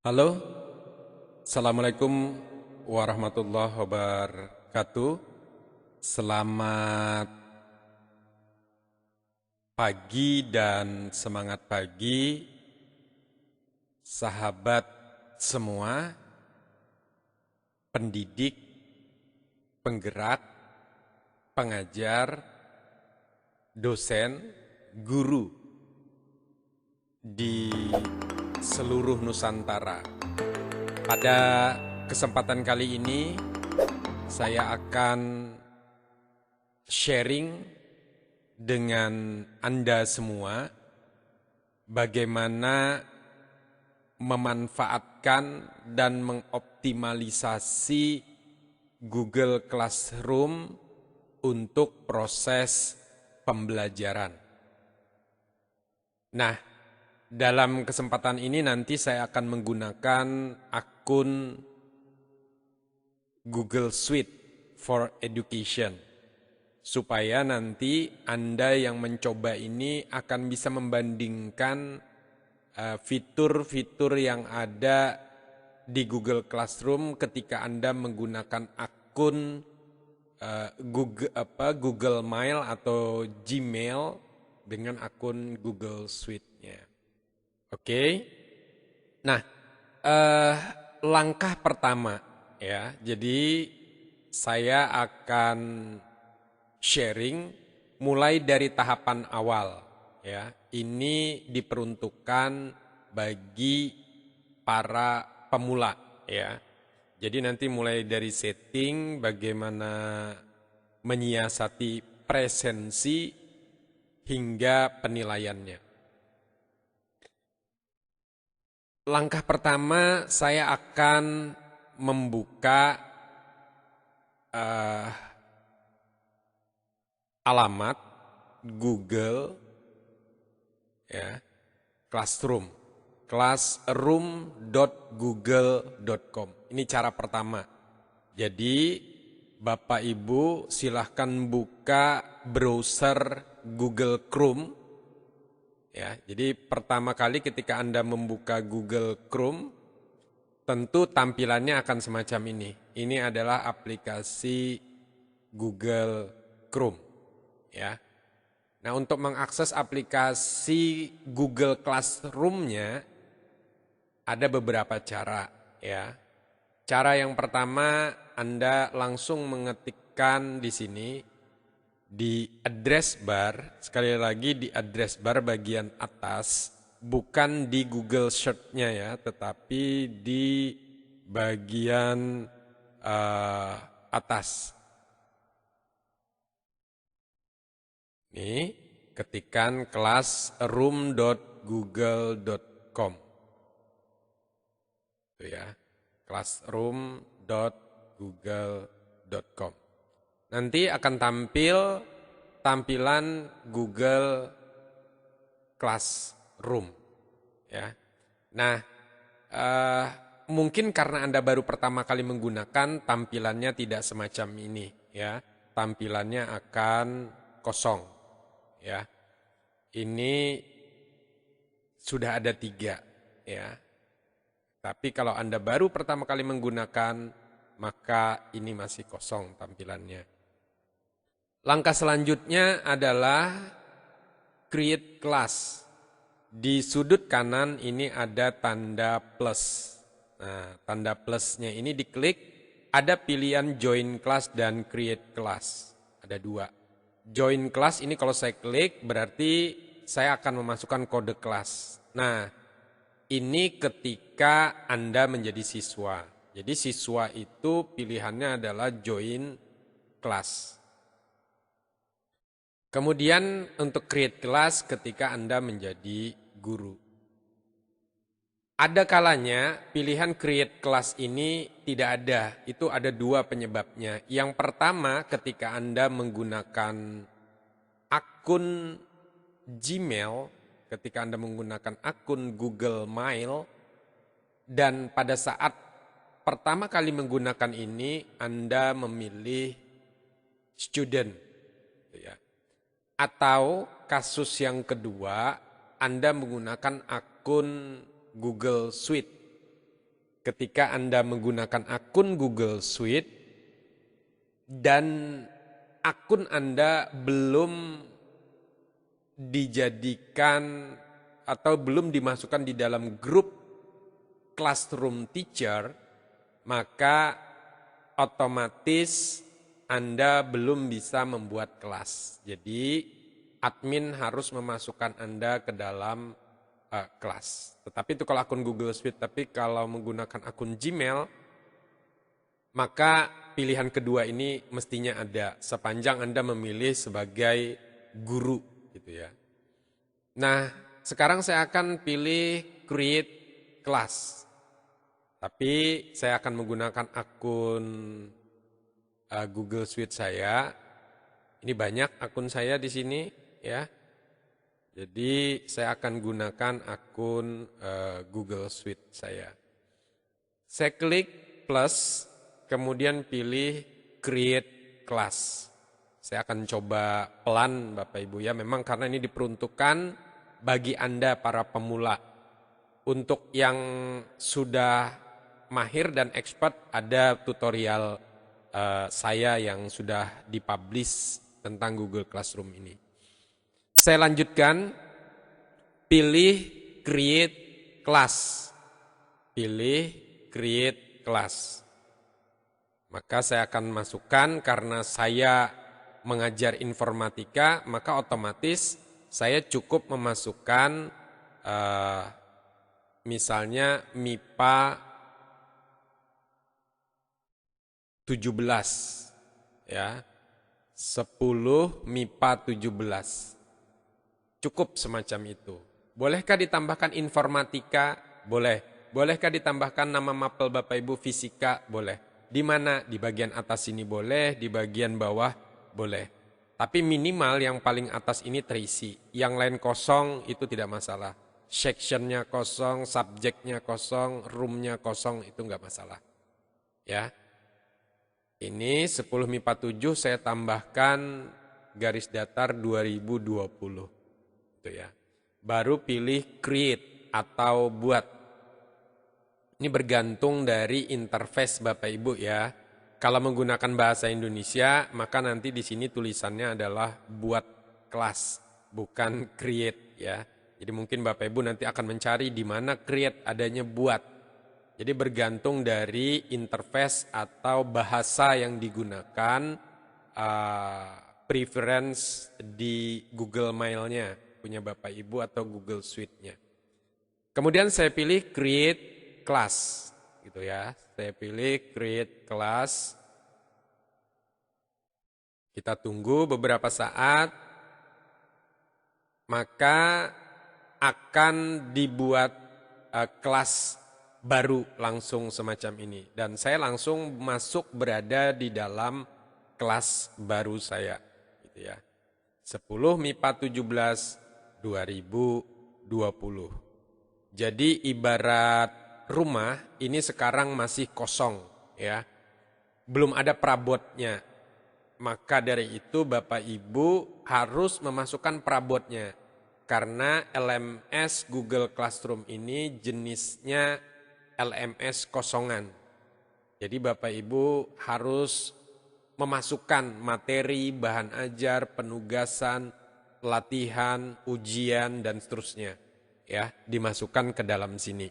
Halo, Assalamualaikum warahmatullahi wabarakatuh. Selamat pagi dan semangat pagi, sahabat semua, pendidik, penggerak, pengajar, dosen, guru di seluruh Nusantara. Pada kesempatan kali ini, saya akan sharing dengan Anda semua bagaimana memanfaatkan dan mengoptimalisasi Google Classroom untuk proses pembelajaran. Nah, dalam kesempatan ini nanti saya akan menggunakan akun Google Suite for Education, supaya nanti Anda yang mencoba ini akan bisa membandingkan fitur-fitur yang ada di Google Classroom ketika Anda menggunakan akun Google Mail atau Gmail dengan akun Google Suite-nya. Oke. Nah, langkah pertama ya. Jadi saya akan sharing mulai dari tahapan awal ya. Ini diperuntukkan bagi para pemula ya. Jadi nanti mulai dari setting bagaimana menyiasati presensi hingga penilaiannya. Langkah pertama saya akan membuka alamat Google ya, Classroom, classroom.google.com. Ini cara pertama. Jadi Bapak Ibu silahkan buka browser Google Chrome. Ya, jadi pertama kali ketika Anda membuka Google Chrome, tentu tampilannya akan semacam ini. Ini adalah aplikasi Google Chrome. Ya. Nah, untuk mengakses aplikasi Google Classroom-nya ada beberapa cara. Ya. Cara yang pertama, Anda langsung mengetikkan di sini di address bar, sekali lagi di address bar bagian atas, bukan di Google Search-nya ya, tetapi di bagian atas. Nih, ketikkan classroom.google.com. Itu ya, classroom.google.com. Nanti akan tampil tampilan Google Classroom. Ya. Nah, mungkin karena Anda baru pertama kali menggunakan, tampilannya tidak semacam ini. Ya. Tampilannya akan kosong. Ya. Ini sudah ada 3. Ya. Tapi kalau Anda baru pertama kali menggunakan, maka ini masih kosong tampilannya. Langkah selanjutnya adalah create class. Di sudut kanan ini ada tanda plus. Nah, tanda plusnya ini diklik, ada pilihan join class dan create class. Ada 2. Join class ini kalau saya klik berarti saya akan memasukkan kode kelas. Nah, ini ketika Anda menjadi siswa. Jadi siswa itu pilihannya adalah join class. Kemudian untuk create kelas ketika Anda menjadi guru. Ada kalanya pilihan create kelas ini tidak ada. Itu ada 2 penyebabnya. Yang pertama ketika Anda menggunakan akun Gmail, ketika Anda menggunakan akun Google Mail, dan pada saat pertama kali menggunakan ini Anda memilih student. Ya. Atau kasus yang kedua, Anda menggunakan akun Google Suite. ketika Anda menggunakan akun Google Suite dan akun Anda belum dijadikan atau belum dimasukkan di dalam grup Classroom Teacher, maka otomatis Anda belum bisa membuat kelas. Jadi admin harus memasukkan Anda ke dalam kelas. Tetapi itu kalau akun Google Suite, tapi kalau menggunakan akun Gmail, maka pilihan kedua ini mestinya ada sepanjang Anda memilih sebagai guru gitu ya. Nah, sekarang saya akan pilih create class. Tapi saya akan menggunakan akun Google Suite saya. Ini banyak akun saya di sini ya. Jadi saya akan gunakan akun Google Suite saya. Saya klik plus, kemudian pilih create class. Saya akan coba pelan Bapak Ibu ya, memang karena ini diperuntukkan bagi Anda para pemula. Untuk yang sudah mahir dan expert ada tutorial saya yang sudah dipublish tentang Google Classroom ini. Saya lanjutkan, pilih create class. Pilih create class. Maka saya akan masukkan, karena saya mengajar informatika, maka otomatis saya cukup memasukkan misalnya MIPA 17 ya. 10 MIPA 17. Cukup semacam itu. Bolehkah ditambahkan informatika? Boleh. Bolehkah ditambahkan nama mapel Bapak Ibu fisika? Boleh. Di mana? Di bagian atas ini boleh, di bagian bawah boleh. Tapi minimal yang paling atas ini terisi. Yang lain kosong itu tidak masalah. Sectionnya kosong, subjeknya kosong, roomnya kosong, itu enggak masalah. Ya. Ini 10 MIPA 7 saya tambahkan garis datar 2020. Itu ya. Baru pilih create atau buat. Ini bergantung dari interface Bapak Ibu ya. Kalau menggunakan bahasa Indonesia, maka nanti di sini tulisannya adalah buat kelas, bukan create ya. Jadi mungkin Bapak Ibu nanti akan mencari di mana create adanya buat. Jadi bergantung dari interface atau bahasa yang digunakan, preference di Google Mail-nya punya Bapak Ibu atau Google Suite-nya. Kemudian saya pilih create class gitu ya. Saya pilih create class. Kita tunggu beberapa saat, maka akan dibuat kelas baru langsung semacam ini. Dan saya langsung masuk berada di dalam kelas baru saya. Gitu ya. 10 MIPA 17 2020. Jadi ibarat rumah ini sekarang masih kosong ya. Belum ada perabotnya. Maka dari itu Bapak Ibu harus memasukkan perabotnya. Karena LMS Google Classroom ini jenisnya LMS kosongan. Jadi Bapak Ibu harus memasukkan materi, bahan ajar, penugasan, latihan, ujian dan seterusnya ya, dimasukkan ke dalam sini.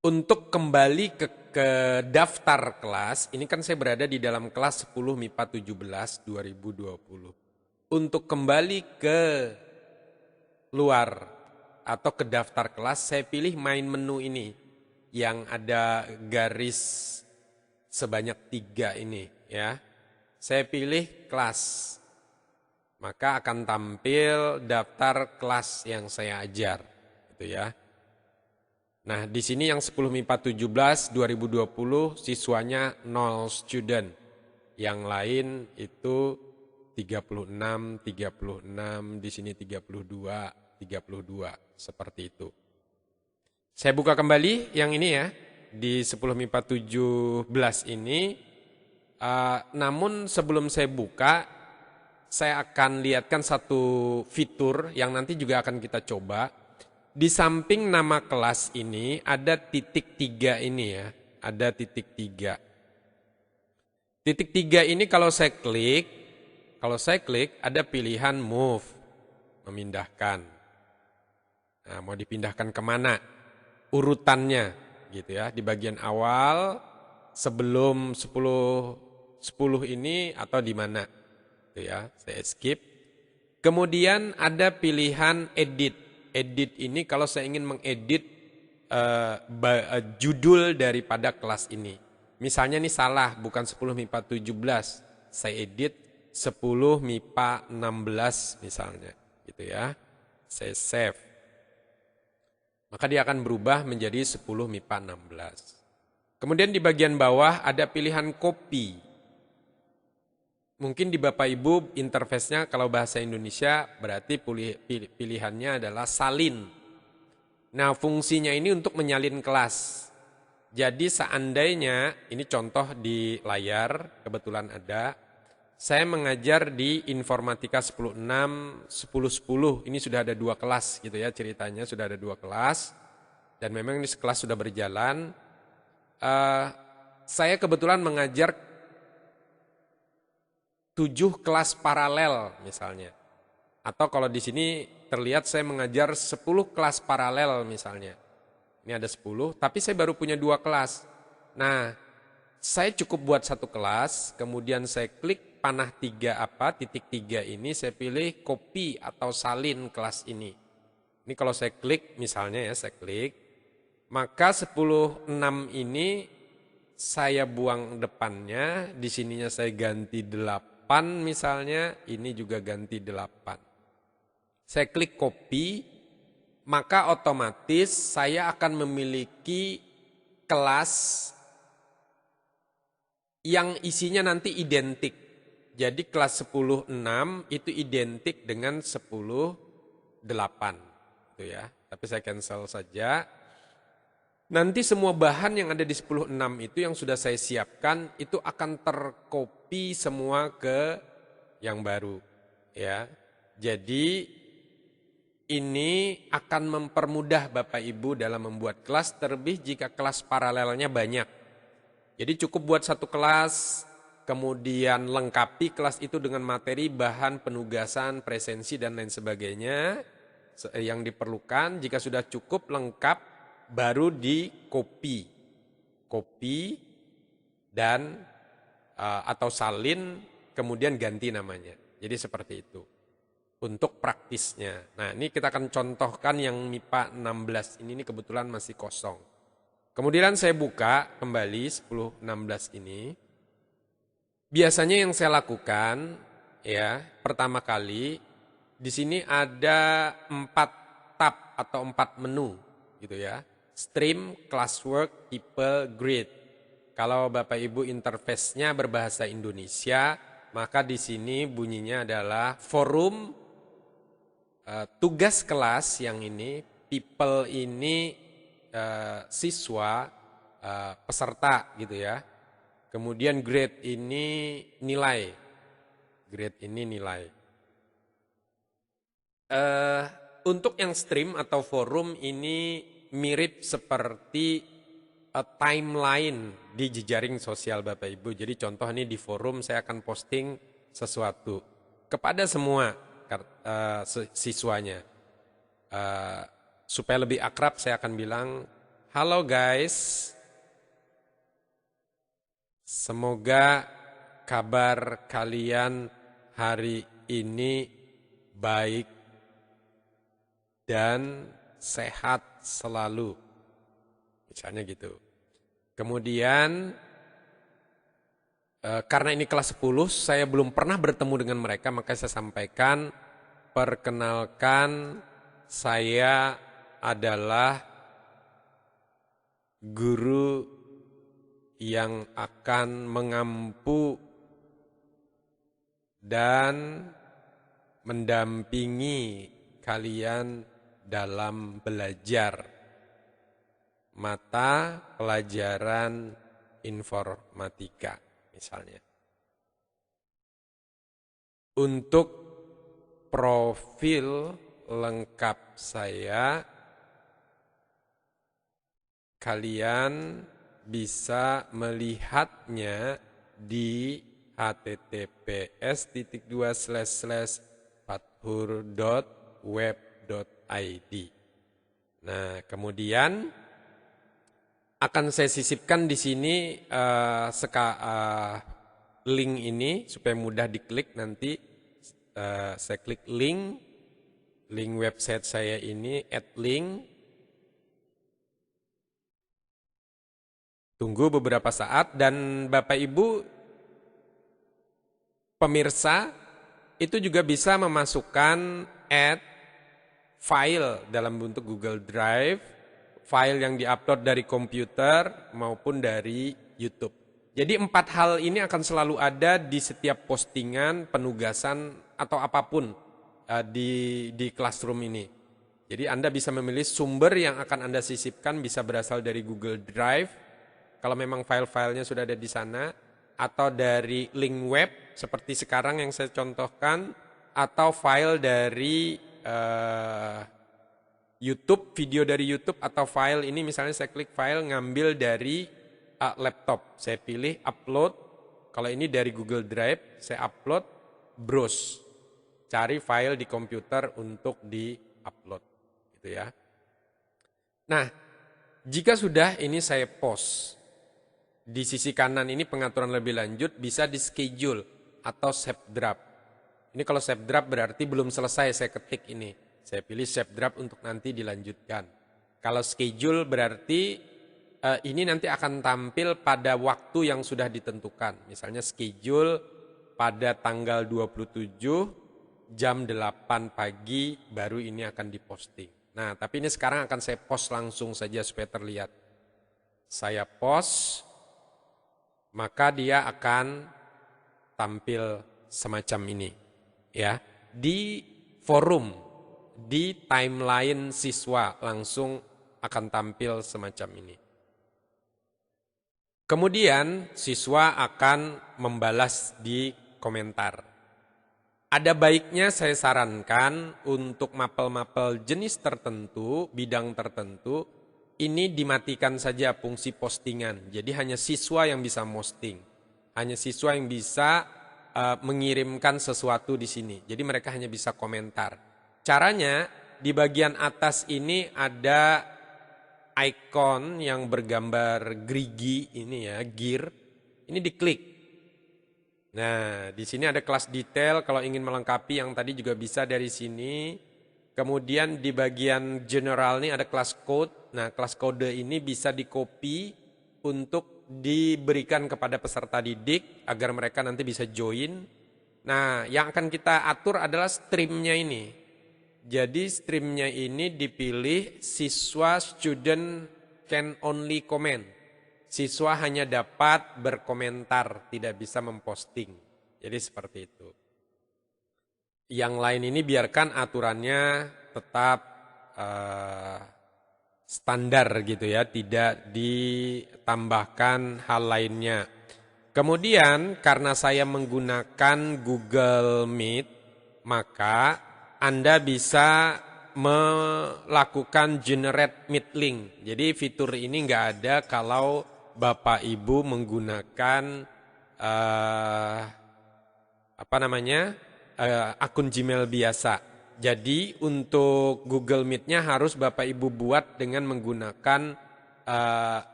Untuk kembali ke daftar kelas, ini kan saya berada di dalam kelas 10 MIPA 17 2020. Untuk kembali ke luar atau ke daftar kelas, saya pilih main menu ini yang ada garis sebanyak 3 ini ya. Saya pilih kelas. Maka akan tampil daftar kelas yang saya ajar gitu ya. Nah, di sini yang 10 MIPA 17 2020 siswanya 0 student. Yang lain itu 36, 36, di sini 32, 32, seperti itu. Saya buka kembali yang ini ya, di 10 MIPA 17 ini. Namun sebelum saya buka, saya akan lihatkan satu fitur yang nanti juga akan kita coba. Di samping nama kelas ini ada titik 3 ini ya. Ada titik 3. Titik 3 ini kalau saya klik ada pilihan move, memindahkan. Nah, mau dipindahkan kemana? Urutannya gitu ya. Di bagian awal sebelum 10 ini atau di mana? Gitu ya. Saya skip. Kemudian ada pilihan edit. Edit ini kalau saya ingin mengedit judul daripada kelas ini. Misalnya ini salah, bukan 10 MIPA 17. Saya edit 10 MIPA 16 misalnya. Gitu ya. Saya save. Maka dia akan berubah menjadi 10 MIPA 16. Kemudian di bagian bawah ada pilihan copy. Mungkin di Bapak Ibu interface-nya kalau bahasa Indonesia berarti pilihannya adalah salin. Nah, fungsinya ini untuk menyalin kelas. Jadi seandainya, ini contoh di layar, kebetulan ada, saya mengajar di Informatika 10.6, 10.10, ini sudah ada 2 kelas gitu ya ceritanya, sudah ada 2 kelas. Dan memang ini kelas sudah berjalan. Saya kebetulan mengajar 7 kelas paralel misalnya. Atau kalau di sini terlihat saya mengajar 10 kelas paralel misalnya. Ini ada 10, tapi saya baru punya 2 kelas. Nah, saya cukup buat 1 kelas, kemudian saya klik panah 3 titik 3 ini, saya pilih copy atau salin kelas ini. Ini kalau saya klik misalnya ya, saya klik, maka 10.6 ini saya buang depannya, di sininya saya ganti 8 misalnya, ini juga ganti 8. Saya klik copy, maka otomatis saya akan memiliki kelas yang isinya nanti identik. Jadi kelas 10.6 itu identik dengan 10.8. Itu ya. Tapi saya cancel saja. Nanti semua bahan yang ada di 10.6 itu yang sudah saya siapkan itu akan terkopi semua ke yang baru. Ya, jadi ini akan mempermudah Bapak Ibu dalam membuat kelas, terlebih jika kelas paralelnya banyak. Jadi cukup buat 1 kelas, kemudian lengkapi kelas itu dengan materi, bahan, penugasan, presensi, dan lain sebagainya yang diperlukan. Jika sudah cukup lengkap, baru di copy dan atau salin, kemudian ganti namanya. Jadi seperti itu untuk praktisnya. Nah, ini kita akan contohkan yang MIPA 16 ini kebetulan masih kosong. Kemudian saya buka kembali 10.16 ini. Biasanya yang saya lakukan ya, pertama kali di sini ada 4 tab atau 4 menu gitu ya. Stream, classwork, people, grid. Kalau Bapak Ibu interface-nya berbahasa Indonesia, maka di sini bunyinya adalah forum, tugas kelas yang ini, people ini siswa, peserta gitu ya. Kemudian grade ini nilai. Grade ini nilai. Untuk yang stream atau forum ini mirip seperti timeline di jejaring sosial Bapak Ibu. Jadi contoh ini di forum saya akan posting sesuatu kepada semua siswanya. Supaya lebih akrab saya akan bilang, halo guys, semoga kabar kalian hari ini baik dan sehat selalu. Misalnya gitu. Kemudian karena ini kelas 10, saya belum pernah bertemu dengan mereka, maka saya sampaikan, perkenalkan saya adalah guru yang akan mengampu dan mendampingi kalian dalam belajar mata pelajaran informatika misalnya. Untuk profil lengkap saya kalian bisa melihatnya di https://fathur.web.id. Nah, kemudian akan saya sisipkan di sini link ini supaya mudah diklik nanti. Saya klik link website saya ini, add link. Tunggu beberapa saat dan Bapak Ibu pemirsa itu juga bisa memasukkan add file dalam bentuk Google Drive, file yang diupload dari komputer maupun dari YouTube. Jadi 4 hal ini akan selalu ada di setiap postingan, penugasan atau apapun di Classroom ini. Jadi Anda bisa memilih sumber yang akan Anda sisipkan bisa berasal dari Google Drive, kalau memang file-filenya sudah ada di sana, atau dari link web seperti sekarang yang saya contohkan, atau file dari YouTube, video dari YouTube, atau file ini misalnya saya klik file ngambil dari laptop. Saya pilih upload, kalau ini dari Google Drive, saya upload, browse. Cari file di komputer untuk di-upload. Gitu ya. Nah, jika sudah ini saya post. Di sisi kanan ini pengaturan lebih lanjut bisa di schedule atau save draft. Ini kalau save draft berarti belum selesai saya ketik ini. Saya pilih save draft untuk nanti dilanjutkan. Kalau schedule berarti ini nanti akan tampil pada waktu yang sudah ditentukan. Misalnya schedule pada tanggal 27 jam 8 pagi baru ini akan diposting. Nah, tapi ini sekarang akan saya post langsung saja supaya terlihat. Saya post, maka dia akan tampil semacam ini. Ya, di forum, di timeline siswa langsung akan tampil semacam ini. Kemudian siswa akan membalas di komentar. Ada baiknya saya sarankan untuk mapel-mapel jenis tertentu, bidang tertentu, ini dimatikan saja fungsi postingan. Jadi hanya siswa yang bisa posting. Hanya siswa yang bisa mengirimkan sesuatu di sini. Jadi mereka hanya bisa komentar. Caranya di bagian atas ini ada icon yang bergambar gerigi ini ya, gear. Ini diklik. Nah, di sini ada kelas detail. Kalau ingin melengkapi yang tadi juga bisa dari sini. Kemudian di bagian general ini ada kelas code. Nah, kelas kode ini bisa di-copy untuk diberikan kepada peserta didik agar mereka nanti bisa join. Nah, yang akan kita atur adalah streamnya ini. Jadi streamnya ini dipilih siswa student can only comment. Siswa hanya dapat berkomentar, tidak bisa memposting. Jadi seperti itu. Yang lain ini biarkan aturannya tetap standar gitu ya, tidak ditambahkan hal lainnya. Kemudian karena saya menggunakan Google Meet, maka Anda bisa melakukan generate meet link. Jadi fitur ini nggak ada kalau Bapak Ibu menggunakan akun Gmail biasa. Jadi untuk Google Meet-nya harus Bapak Ibu buat dengan menggunakan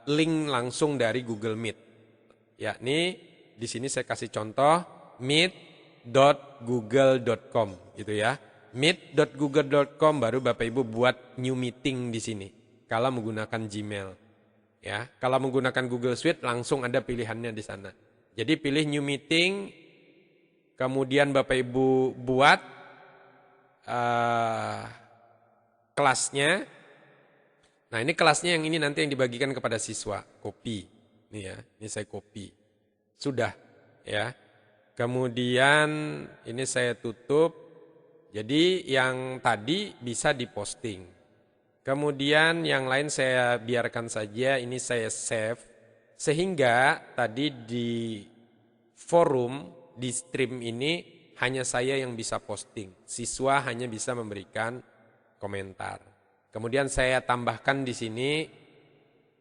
link langsung dari Google Meet. Yakni di sini saya kasih contoh meet.google.com gitu ya. meet.google.com baru Bapak Ibu buat new meeting di sini kalau menggunakan Gmail. Ya, kalau menggunakan Google Suite langsung ada pilihannya di sana. Jadi pilih new meeting, kemudian Bapak Ibu buat kelasnya. Nah, ini kelasnya yang ini nanti yang dibagikan kepada siswa. Copy. Ini ya, ini saya copy. Sudah, ya. Kemudian ini saya tutup. Jadi yang tadi bisa diposting. Kemudian yang lain saya biarkan saja, ini saya save. Sehingga tadi di forum, di stream ini hanya saya yang bisa posting. Siswa hanya bisa memberikan komentar. Kemudian saya tambahkan di sini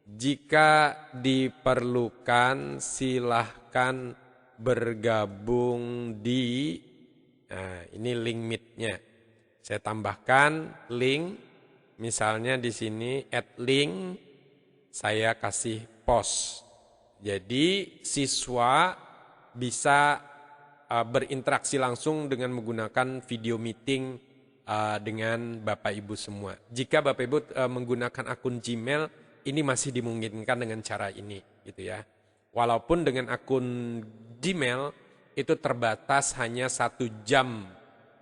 Jika diperlukan silahkan bergabung di, nah ini link meet-nya. Saya tambahkan link, misalnya di sini add link, saya kasih post. Jadi siswa bisa berinteraksi langsung dengan menggunakan video meeting dengan Bapak Ibu semua. Jika Bapak Ibu menggunakan akun Gmail, ini masih dimungkinkan dengan cara ini, gitu ya. Walaupun dengan akun Gmail itu terbatas hanya 1 jam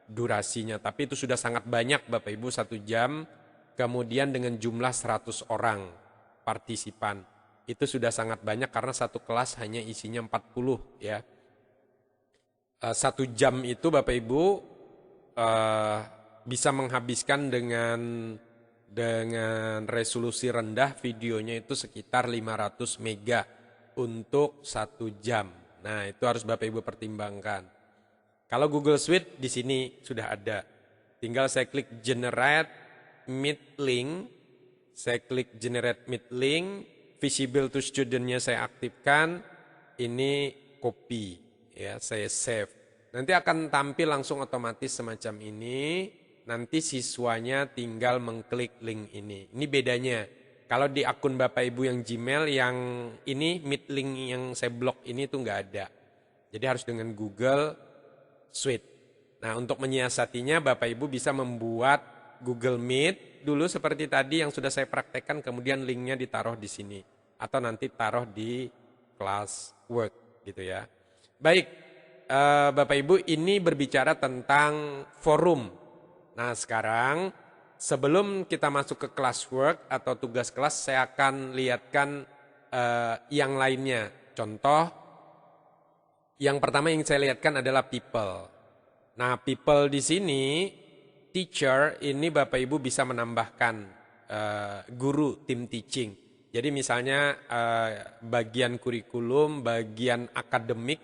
durasinya, tapi itu sudah sangat banyak Bapak Ibu 1 jam. Kemudian dengan jumlah 100 orang partisipan, itu sudah sangat banyak karena satu kelas hanya isinya 40 ya. 1 jam itu Bapak Ibu bisa menghabiskan dengan resolusi rendah, videonya itu sekitar 500 mega untuk 1 jam. Nah, itu harus Bapak Ibu pertimbangkan. Kalau Google Suite di sini sudah ada. Tinggal saya klik generate meet link. Saya klik generate meet link, visible to student-nya saya aktifkan. Ini copy ya, saya save. Nanti akan tampil langsung otomatis semacam ini. Nanti siswanya tinggal mengklik link ini. Ini bedanya. Kalau di akun Bapak Ibu yang Gmail, yang ini meet link yang saya blok ini tuh nggak ada. Jadi harus dengan Google Suite. Nah, untuk menyiasatinya Bapak Ibu bisa membuat Google Meet dulu seperti tadi yang sudah saya praktekkan, kemudian linknya ditaruh di sini. Atau nanti taruh di classwork gitu ya. Baik, Bapak Ibu, ini berbicara tentang forum. Nah, sekarang sebelum kita masuk ke classwork atau tugas kelas, saya akan lihatkan yang lainnya. Contoh, yang pertama yang saya lihatkan adalah people. Nah, people di sini, teacher, ini Bapak Ibu bisa menambahkan guru, tim teaching. Jadi misalnya bagian kurikulum, bagian akademik,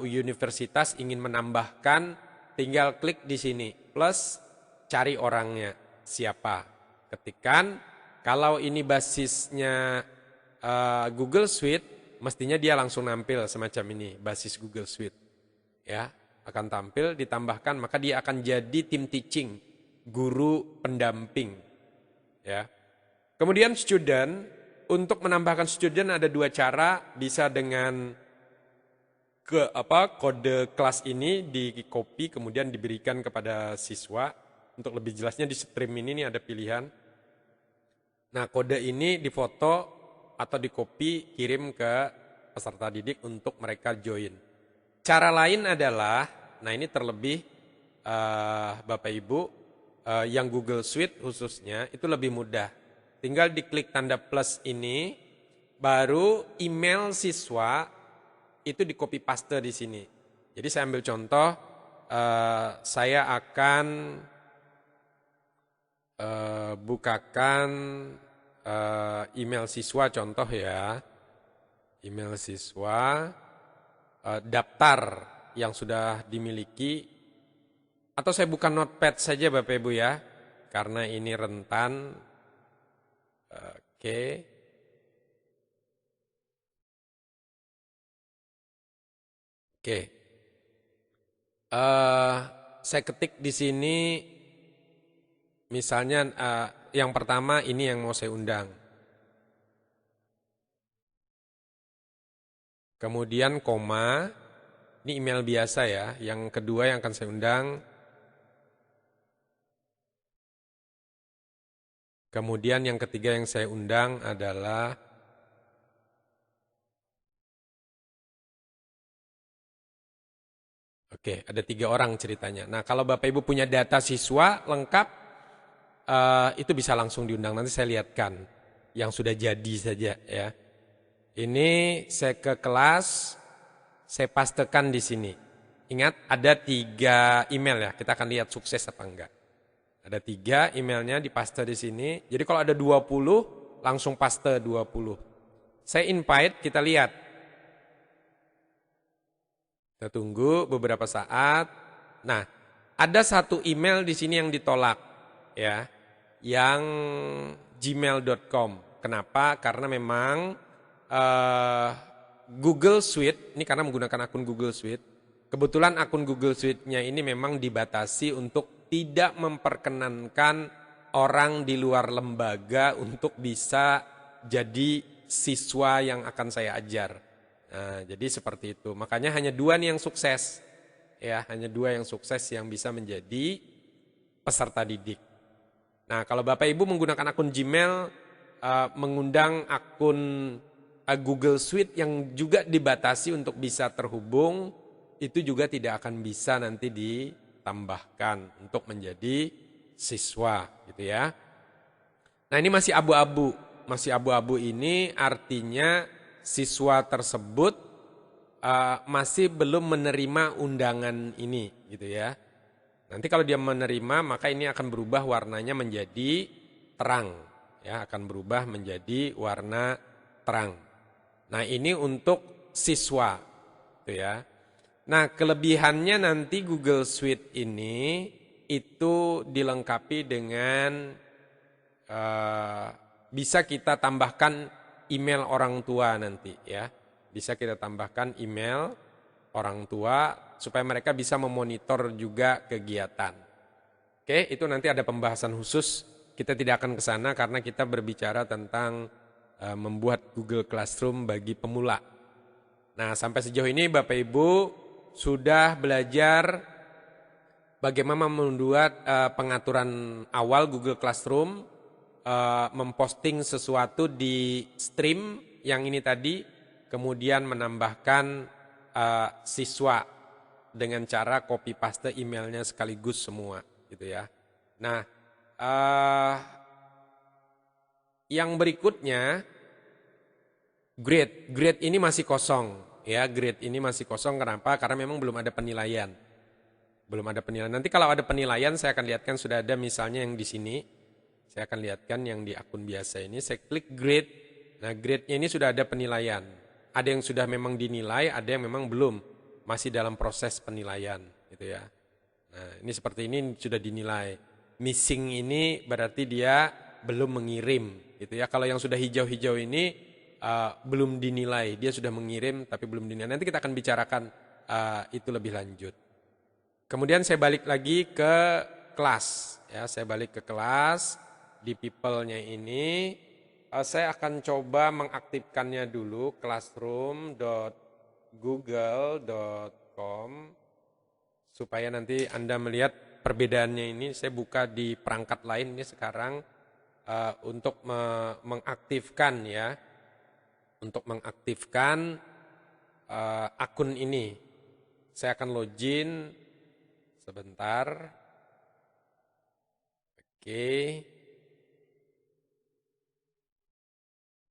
universitas ingin menambahkan, tinggal klik di sini, plus cari orangnya siapa, ketikkan. Kalau ini basisnya Google Suite, mestinya dia langsung nampil semacam ini, basis Google Suite ya, akan tampil, ditambahkan, maka dia akan jadi tim teaching, guru pendamping ya. Kemudian student, untuk menambahkan student ada 2 cara, bisa dengan kode kelas ini di copy kemudian diberikan kepada siswa. Untuk lebih jelasnya di stream ini ada pilihan. Nah, kode ini difoto atau di copy, kirim ke peserta didik untuk mereka join. Cara lain adalah, nah ini terlebih Bapak Ibu yang Google Suite khususnya itu lebih mudah. Tinggal diklik tanda plus ini, baru email siswa itu di copy paste di sini. Jadi saya ambil contoh, saya akan bukakan email siswa contoh ya, email siswa, daftar yang sudah dimiliki, atau saya buka notepad saja Bapak Ibu ya, karena ini rentan. Oke. Saya ketik di sini. Misalnya yang pertama ini yang mau saya undang. Kemudian koma, ini email biasa ya. Yang kedua yang akan saya undang. Kemudian yang ketiga yang saya undang adalah oke, ada 3 orang ceritanya. Nah, kalau Bapak Ibu punya data siswa lengkap, itu bisa langsung diundang. Nanti saya lihatkan yang sudah jadi saja ya. Ini saya ke kelas, saya pastekan di sini. Ingat ada 3 email ya, kita akan lihat sukses apa enggak. Ada 3 emailnya dipaste di sini. Jadi kalau ada 20, langsung paste 20. Saya invite, kita lihat. Kita tunggu beberapa saat. Nah, ada 1 email di sini yang ditolak ya, yang gmail.com. Kenapa? Karena memang Google Suite, ini karena menggunakan akun Google Suite, kebetulan akun Google Suite-nya ini memang dibatasi untuk tidak memperkenankan orang di luar lembaga untuk bisa jadi siswa yang akan saya ajar. Nah, jadi seperti itu. Makanya hanya 2 nih yang sukses. Ya, hanya 2 yang sukses yang bisa menjadi peserta didik. Nah, kalau Bapak Ibu menggunakan akun Gmail, mengundang akun Google Suite yang juga dibatasi untuk bisa terhubung, itu juga tidak akan bisa nanti ditambahkan untuk menjadi siswa, gitu ya. Nah, ini masih abu-abu. Masih abu-abu ini artinya siswa tersebut masih belum menerima undangan ini, gitu ya. Nanti kalau dia menerima, maka ini akan berubah warnanya menjadi terang, ya, akan berubah menjadi warna terang. Nah, ini untuk siswa, gitu ya. Nah, kelebihannya nanti Google Suite ini itu dilengkapi dengan bisa kita tambahkan email orang tua nanti, ya. Bisa kita tambahkan email orang tua supaya mereka bisa memonitor juga kegiatan. Oke, itu nanti ada pembahasan khusus. Kita tidak akan ke sana karena kita berbicara tentang membuat Google Classroom bagi pemula. Nah, sampai sejauh ini Bapak Ibu sudah belajar bagaimana membuat pengaturan awal Google Classroom, memposting sesuatu di stream yang ini tadi, kemudian menambahkan siswa dengan cara copy paste emailnya sekaligus semua, gitu ya. Nah, yang berikutnya grade ini masih kosong, ya. Grade ini masih kosong, kenapa? Karena memang belum ada penilaian. Belum ada penilaian. Nanti kalau ada penilaian saya akan lihatkan, sudah ada misalnya yang di sini. Saya akan lihatkan yang di akun biasa ini, saya klik grade. Nah, grade-nya ini sudah ada penilaian. Ada yang sudah memang dinilai, ada yang memang belum. Masih dalam proses penilaian, gitu ya. Nah, ini seperti ini sudah dinilai. Missing ini berarti dia belum mengirim, gitu ya. Kalau yang sudah hijau-hijau ini belum dinilai, dia sudah mengirim tapi belum dinilai. Nanti kita akan bicarakan itu lebih lanjut. Kemudian saya balik lagi ke kelas, ya. Saya balik ke kelas. Di people-nya ini saya akan coba mengaktifkannya dulu, classroom.google.com, supaya nanti Anda melihat perbedaannya ini. Saya buka di perangkat lain ini sekarang untuk mengaktifkan, ya, untuk mengaktifkan akun ini. Saya akan login sebentar. Oke.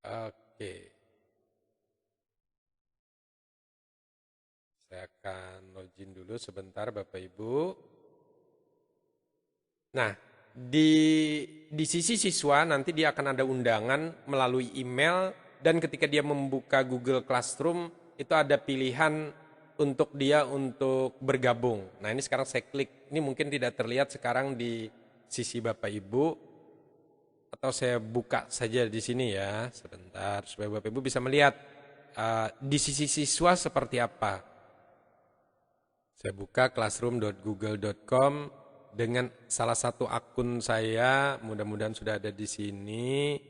Oke. Saya akan login dulu sebentar Bapak Ibu. Nah, di sisi siswa nanti dia akan ada undangan melalui email, dan ketika dia membuka Google Classroom itu ada pilihan untuk dia untuk bergabung. Nah, ini sekarang saya klik. Ini mungkin tidak terlihat sekarang di sisi Bapak Ibu, atau saya buka saja di sini, ya, sebentar supaya Bapak Ibu bisa melihat di sisi siswa seperti apa. Saya buka classroom.google.com dengan salah satu akun saya, mudah-mudahan sudah ada di sini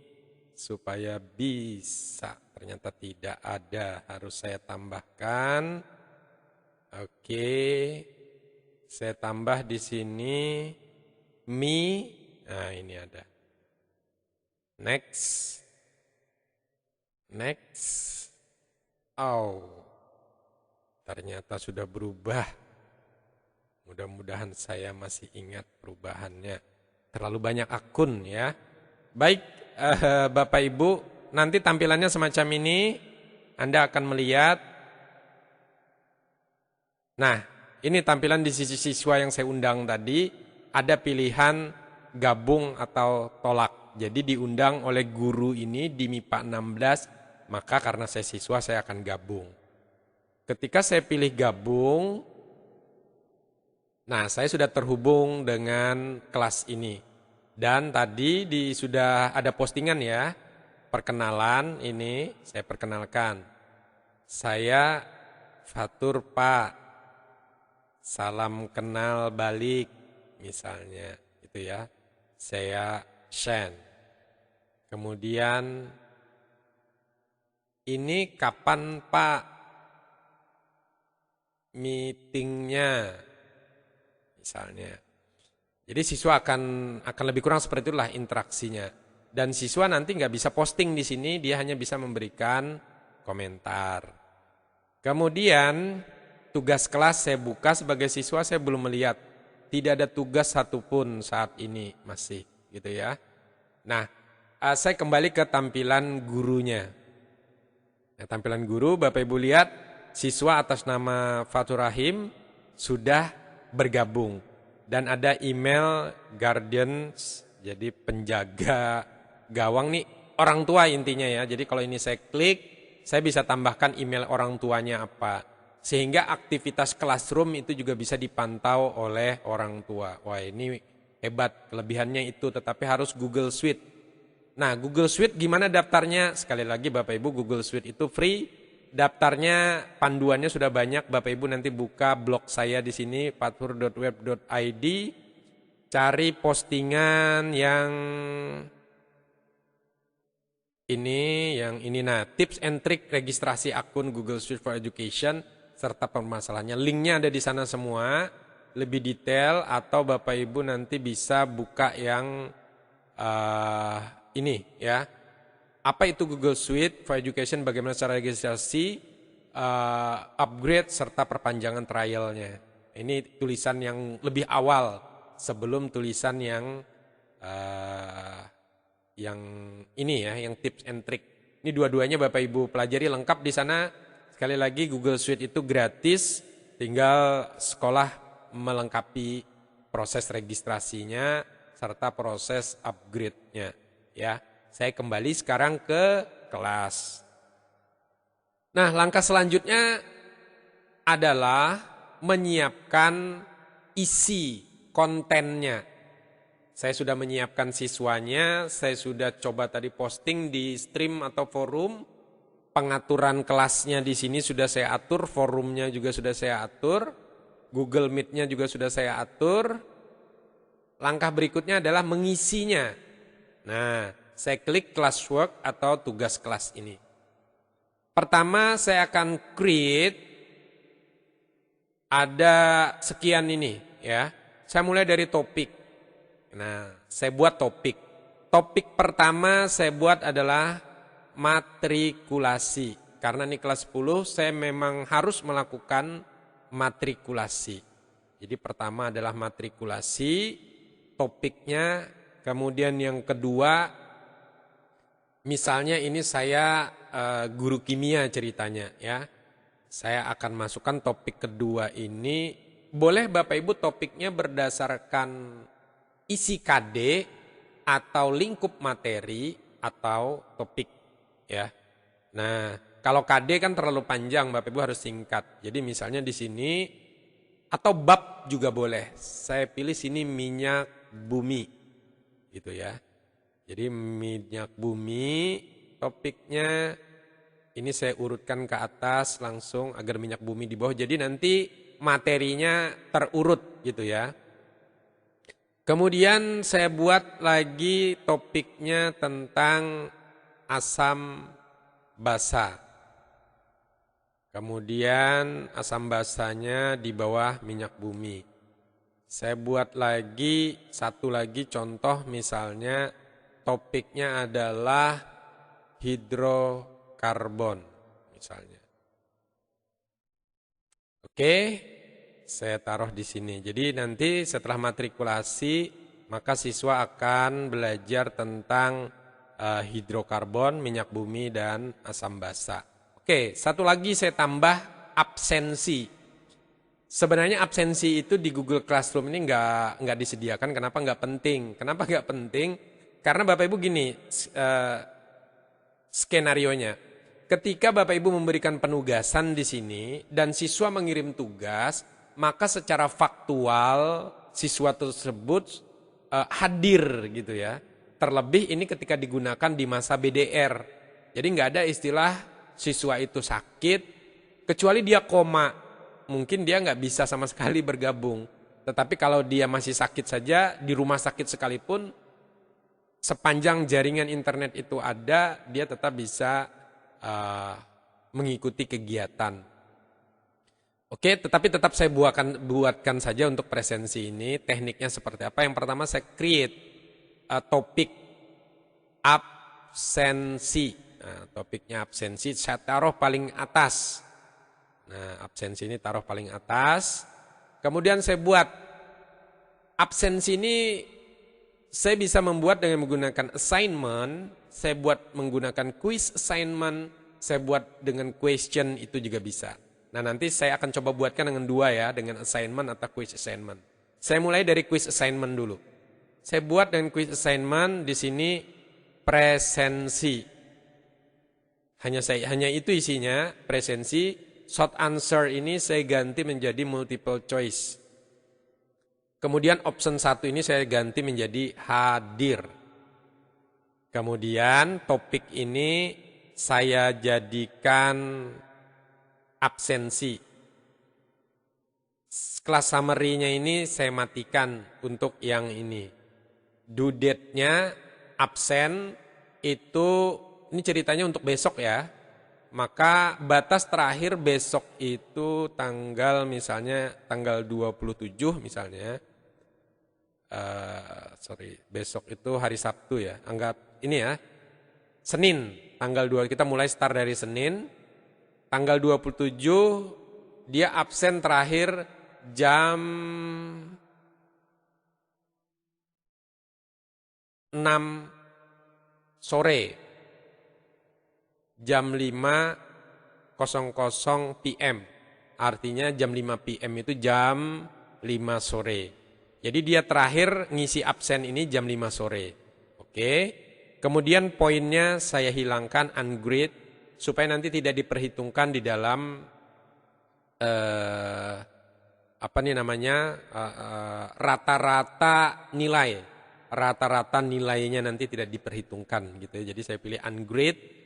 supaya bisa. Ternyata tidak ada, harus saya tambahkan. Oke. Saya tambah di sini me. Nah, ini ada. Next. Oh, ternyata sudah berubah. Mudah-mudahan saya masih ingat perubahannya. Terlalu banyak akun, ya. Baik, Bapak Ibu, nanti tampilannya semacam ini. Anda akan melihat. Nah, ini tampilan di sisi siswa yang saya undang tadi. Ada pilihan gabung atau tolak. Jadi diundang oleh guru ini di MIPA 16, maka karena saya siswa saya akan gabung. Ketika saya pilih gabung, nah saya sudah terhubung dengan kelas ini. Dan tadi sudah ada postingan, ya. perkenalan ini saya perkenalkan. Saya Fatur Pak, salam kenal balik misalnya gitu ya. Saya Shen. Kemudian ini kapan Pak meetingnya misalnya. Jadi siswa akan lebih kurang seperti itulah interaksinya. Dan siswa nanti nggak bisa posting di sini, dia hanya bisa memberikan komentar. Kemudian tugas kelas saya buka sebagai siswa, saya belum melihat. Tidak ada tugas satupun saat ini masih gitu ya. Nah, saya kembali ke tampilan gurunya. Nah, tampilan guru Bapak Ibu lihat siswa atas nama Fatur Rahim sudah bergabung. Dan ada email guardians, jadi penjaga gawang nih orang tua intinya ya. Jadi kalau ini saya klik, saya bisa tambahkan email orang tuanya apa. Sehingga aktivitas classroom itu juga bisa dipantau oleh orang tua. Wah ini hebat, kelebihannya itu tetapi harus Google Suite. Nah Google Suite gimana daftarnya? Sekali lagi Bapak Ibu Google Suite itu free. Daftarnya panduannya sudah banyak. Bapak Ibu nanti buka blog saya di sini fatur.web.id. Cari postingan yang ini nah tips and trick registrasi akun Google Suite for Education serta permasalahannya. Linknya ada di sana semua, lebih detail atau Bapak Ibu nanti bisa buka yang ini ya. Apa itu Google Suite for Education, bagaimana cara registrasi, upgrade serta perpanjangan trialnya. Ini tulisan yang lebih awal sebelum tulisan yang ini ya, yang tips and trick. Ini dua-duanya Bapak Ibu pelajari lengkap di sana. Sekali lagi Google Suite itu gratis, tinggal sekolah melengkapi proses registrasinya serta proses upgrade-nya ya. Saya kembali sekarang ke kelas. Nah, langkah selanjutnya adalah menyiapkan isi kontennya. Saya sudah menyiapkan siswanya, saya sudah coba tadi posting di stream atau forum. Pengaturan kelasnya di sini sudah saya atur, forumnya juga sudah saya atur, Google Meet-nya juga sudah saya atur. Langkah berikutnya adalah mengisinya. Nah, saya klik classwork atau tugas kelas ini. Pertama saya akan create, ada sekian ini ya. Saya mulai dari topik. Nah, saya buat topik. Topik pertama saya buat adalah matrikulasi. Karena ini kelas 10, saya memang harus melakukan matrikulasi. Jadi pertama adalah matrikulasi, topiknya. Kemudian yang kedua, misalnya ini saya guru kimia ceritanya ya. Saya akan masukkan topik kedua ini. Boleh Bapak Ibu topiknya berdasarkan isi KD atau lingkup materi atau topik ya. Nah, kalau KD kan terlalu panjang, Bapak Ibu harus singkat. Jadi misalnya di sini atau bab juga boleh. Saya pilih sini minyak bumi gitu ya. Jadi minyak bumi topiknya ini saya urutkan ke atas langsung agar minyak bumi di bawah. Jadi nanti materinya terurut gitu ya. Kemudian saya buat lagi topiknya tentang asam basa. Kemudian asam basanya di bawah minyak bumi. Saya buat lagi satu lagi contoh misalnya topiknya adalah hidrokarbon misalnya. Oke. Saya taruh di sini. Jadi nanti setelah matrikulasi maka siswa akan belajar tentang hidrokarbon, minyak bumi dan asam basa. Oke, satu lagi saya tambah absensi. Sebenarnya absensi itu di Google Classroom ini nggak disediakan. Kenapa nggak penting? Kenapa nggak penting? Karena Bapak Ibu gini skenarionya. Ketika Bapak Ibu memberikan penugasan di sini dan siswa mengirim tugas, maka secara faktual siswa tersebut hadir gitu ya. Terlebih ini ketika digunakan di masa BDR. Jadi nggak ada istilah siswa itu sakit, kecuali dia koma. Mungkin dia nggak bisa sama sekali bergabung. Tetapi kalau dia masih sakit saja, di rumah sakit sekalipun, sepanjang jaringan internet itu ada, dia tetap bisa mengikuti kegiatan. Oke, tetapi tetap saya buatkan saja untuk presensi ini. Tekniknya seperti apa? Yang pertama saya create topik absensi. Nah, topiknya absensi saya taruh paling atas. Nah, absensi ini taruh paling atas. Kemudian saya buat absensi ini, saya bisa membuat dengan menggunakan assignment, saya buat menggunakan quiz assignment, saya buat dengan question, itu juga bisa. Nah, nanti saya akan coba buatkan dengan dua ya, dengan assignment atau quiz assignment. Saya mulai dari quiz assignment dulu. Saya buat dengan quiz assignment di sini presensi. Hanya itu isinya, presensi. Short answer ini saya ganti menjadi multiple choice. Kemudian option 1 ini saya ganti menjadi hadir. Kemudian topik ini saya jadikan absensi. Kelas summary-nya ini saya matikan untuk yang ini. Due date-nya absen itu, ini ceritanya untuk besok ya. Maka batas terakhir besok itu tanggal misalnya tanggal 27 misalnya. Besok itu hari Sabtu ya. Anggap ini ya. Senin, tanggal 2 kita mulai start dari Senin. Tanggal 27 dia absen terakhir jam 6 sore. Jam 5.00 PM. Artinya jam 5 PM itu jam 5 sore. Jadi dia terakhir ngisi absen ini jam 5 sore. Oke. Kemudian poinnya saya hilangkan ungrade supaya nanti tidak diperhitungkan di dalam rata-rata nilai. Rata-rata nilainya nanti tidak diperhitungkan gitu ya. Jadi saya pilih ungrade.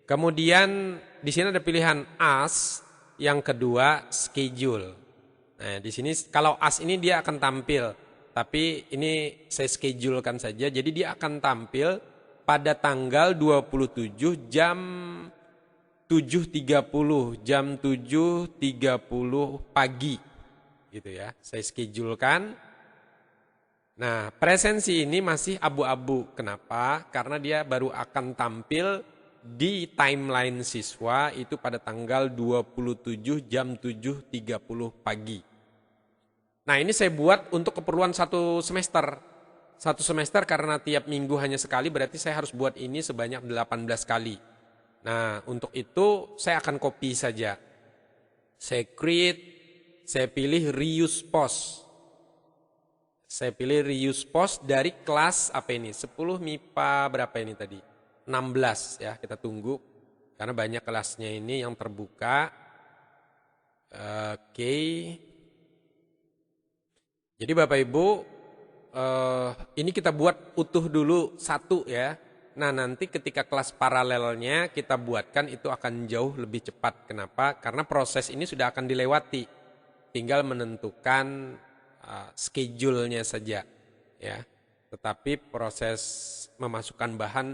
Kemudian di sini ada pilihan as, yang kedua schedule. Nah, di sini kalau as ini dia akan tampil, tapi ini saya schedulekan saja. Jadi dia akan tampil pada tanggal 27 jam 7.30, jam 7.30 pagi gitu ya. Saya schedulekan. Nah, presensi ini masih abu-abu. Kenapa? Karena dia baru akan tampil di timeline siswa itu pada tanggal 27 jam 7.30 pagi. Nah, ini saya buat untuk keperluan satu semester. Satu semester karena tiap minggu hanya sekali, berarti saya harus buat ini sebanyak 18 kali. Nah, untuk itu saya akan copy saja. Saya create, saya pilih reuse post. Saya pilih reuse post dari kelas apa ini? 10 MIPA berapa ini tadi? 16 ya, kita tunggu. Karena banyak kelasnya ini yang terbuka. Oke. Jadi Bapak Ibu, ini kita buat utuh dulu satu ya. Nah, nanti ketika kelas paralelnya kita buatkan itu akan jauh lebih cepat. Kenapa? Karena proses ini sudah akan dilewati. Tinggal menentukan schedule-nya saja. Ya. Tetapi proses memasukkan bahan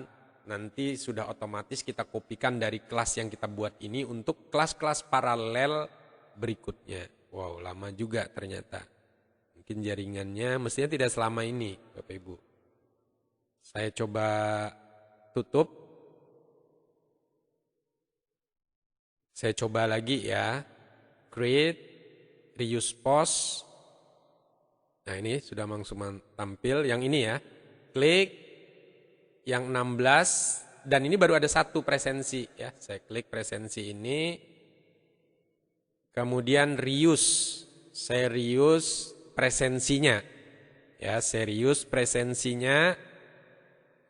nanti sudah otomatis kita kopikan dari kelas yang kita buat ini untuk kelas-kelas paralel berikutnya. Wow, lama juga ternyata. Mungkin jaringannya mestinya tidak selama ini, Bapak Ibu. Saya coba tutup. Saya coba lagi ya. Create, reuse post. Nah, ini sudah langsung tampil. Yang ini ya. Klik yang 16 dan ini baru ada satu presensi ya. Saya klik presensi ini. Kemudian reuse. Saya reuse presensinya. Ya, serius presensinya.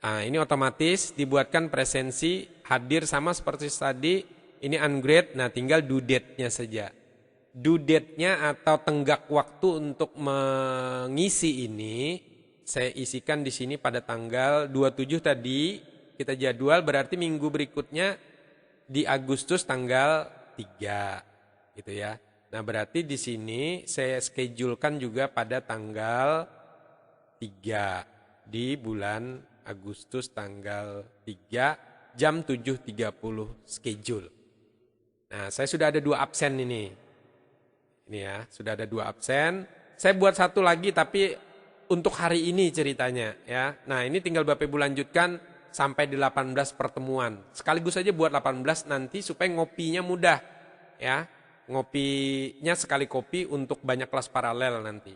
Nah, ini otomatis dibuatkan presensi hadir sama seperti tadi. Ini ungrade, nah tinggal due date-nya saja. Due date-nya atau tenggak waktu untuk mengisi ini saya isikan di sini pada tanggal 27 tadi kita jadwal, berarti minggu berikutnya di Agustus tanggal 3 gitu ya. Nah, berarti di sini saya schedulekan juga pada tanggal 3 di bulan Agustus tanggal 3 jam 7.30 schedule. Nah, saya sudah ada 2 absen ini. Ini ya, sudah ada 2 absen. Saya buat satu lagi tapi untuk hari ini ceritanya ya. Nah, ini tinggal Bapak Ibu lanjutkan sampai di 18 pertemuan. Sekaligus saja buat 18 nanti supaya ngopinya mudah ya. Ngopinya sekali kopi untuk banyak kelas paralel nanti.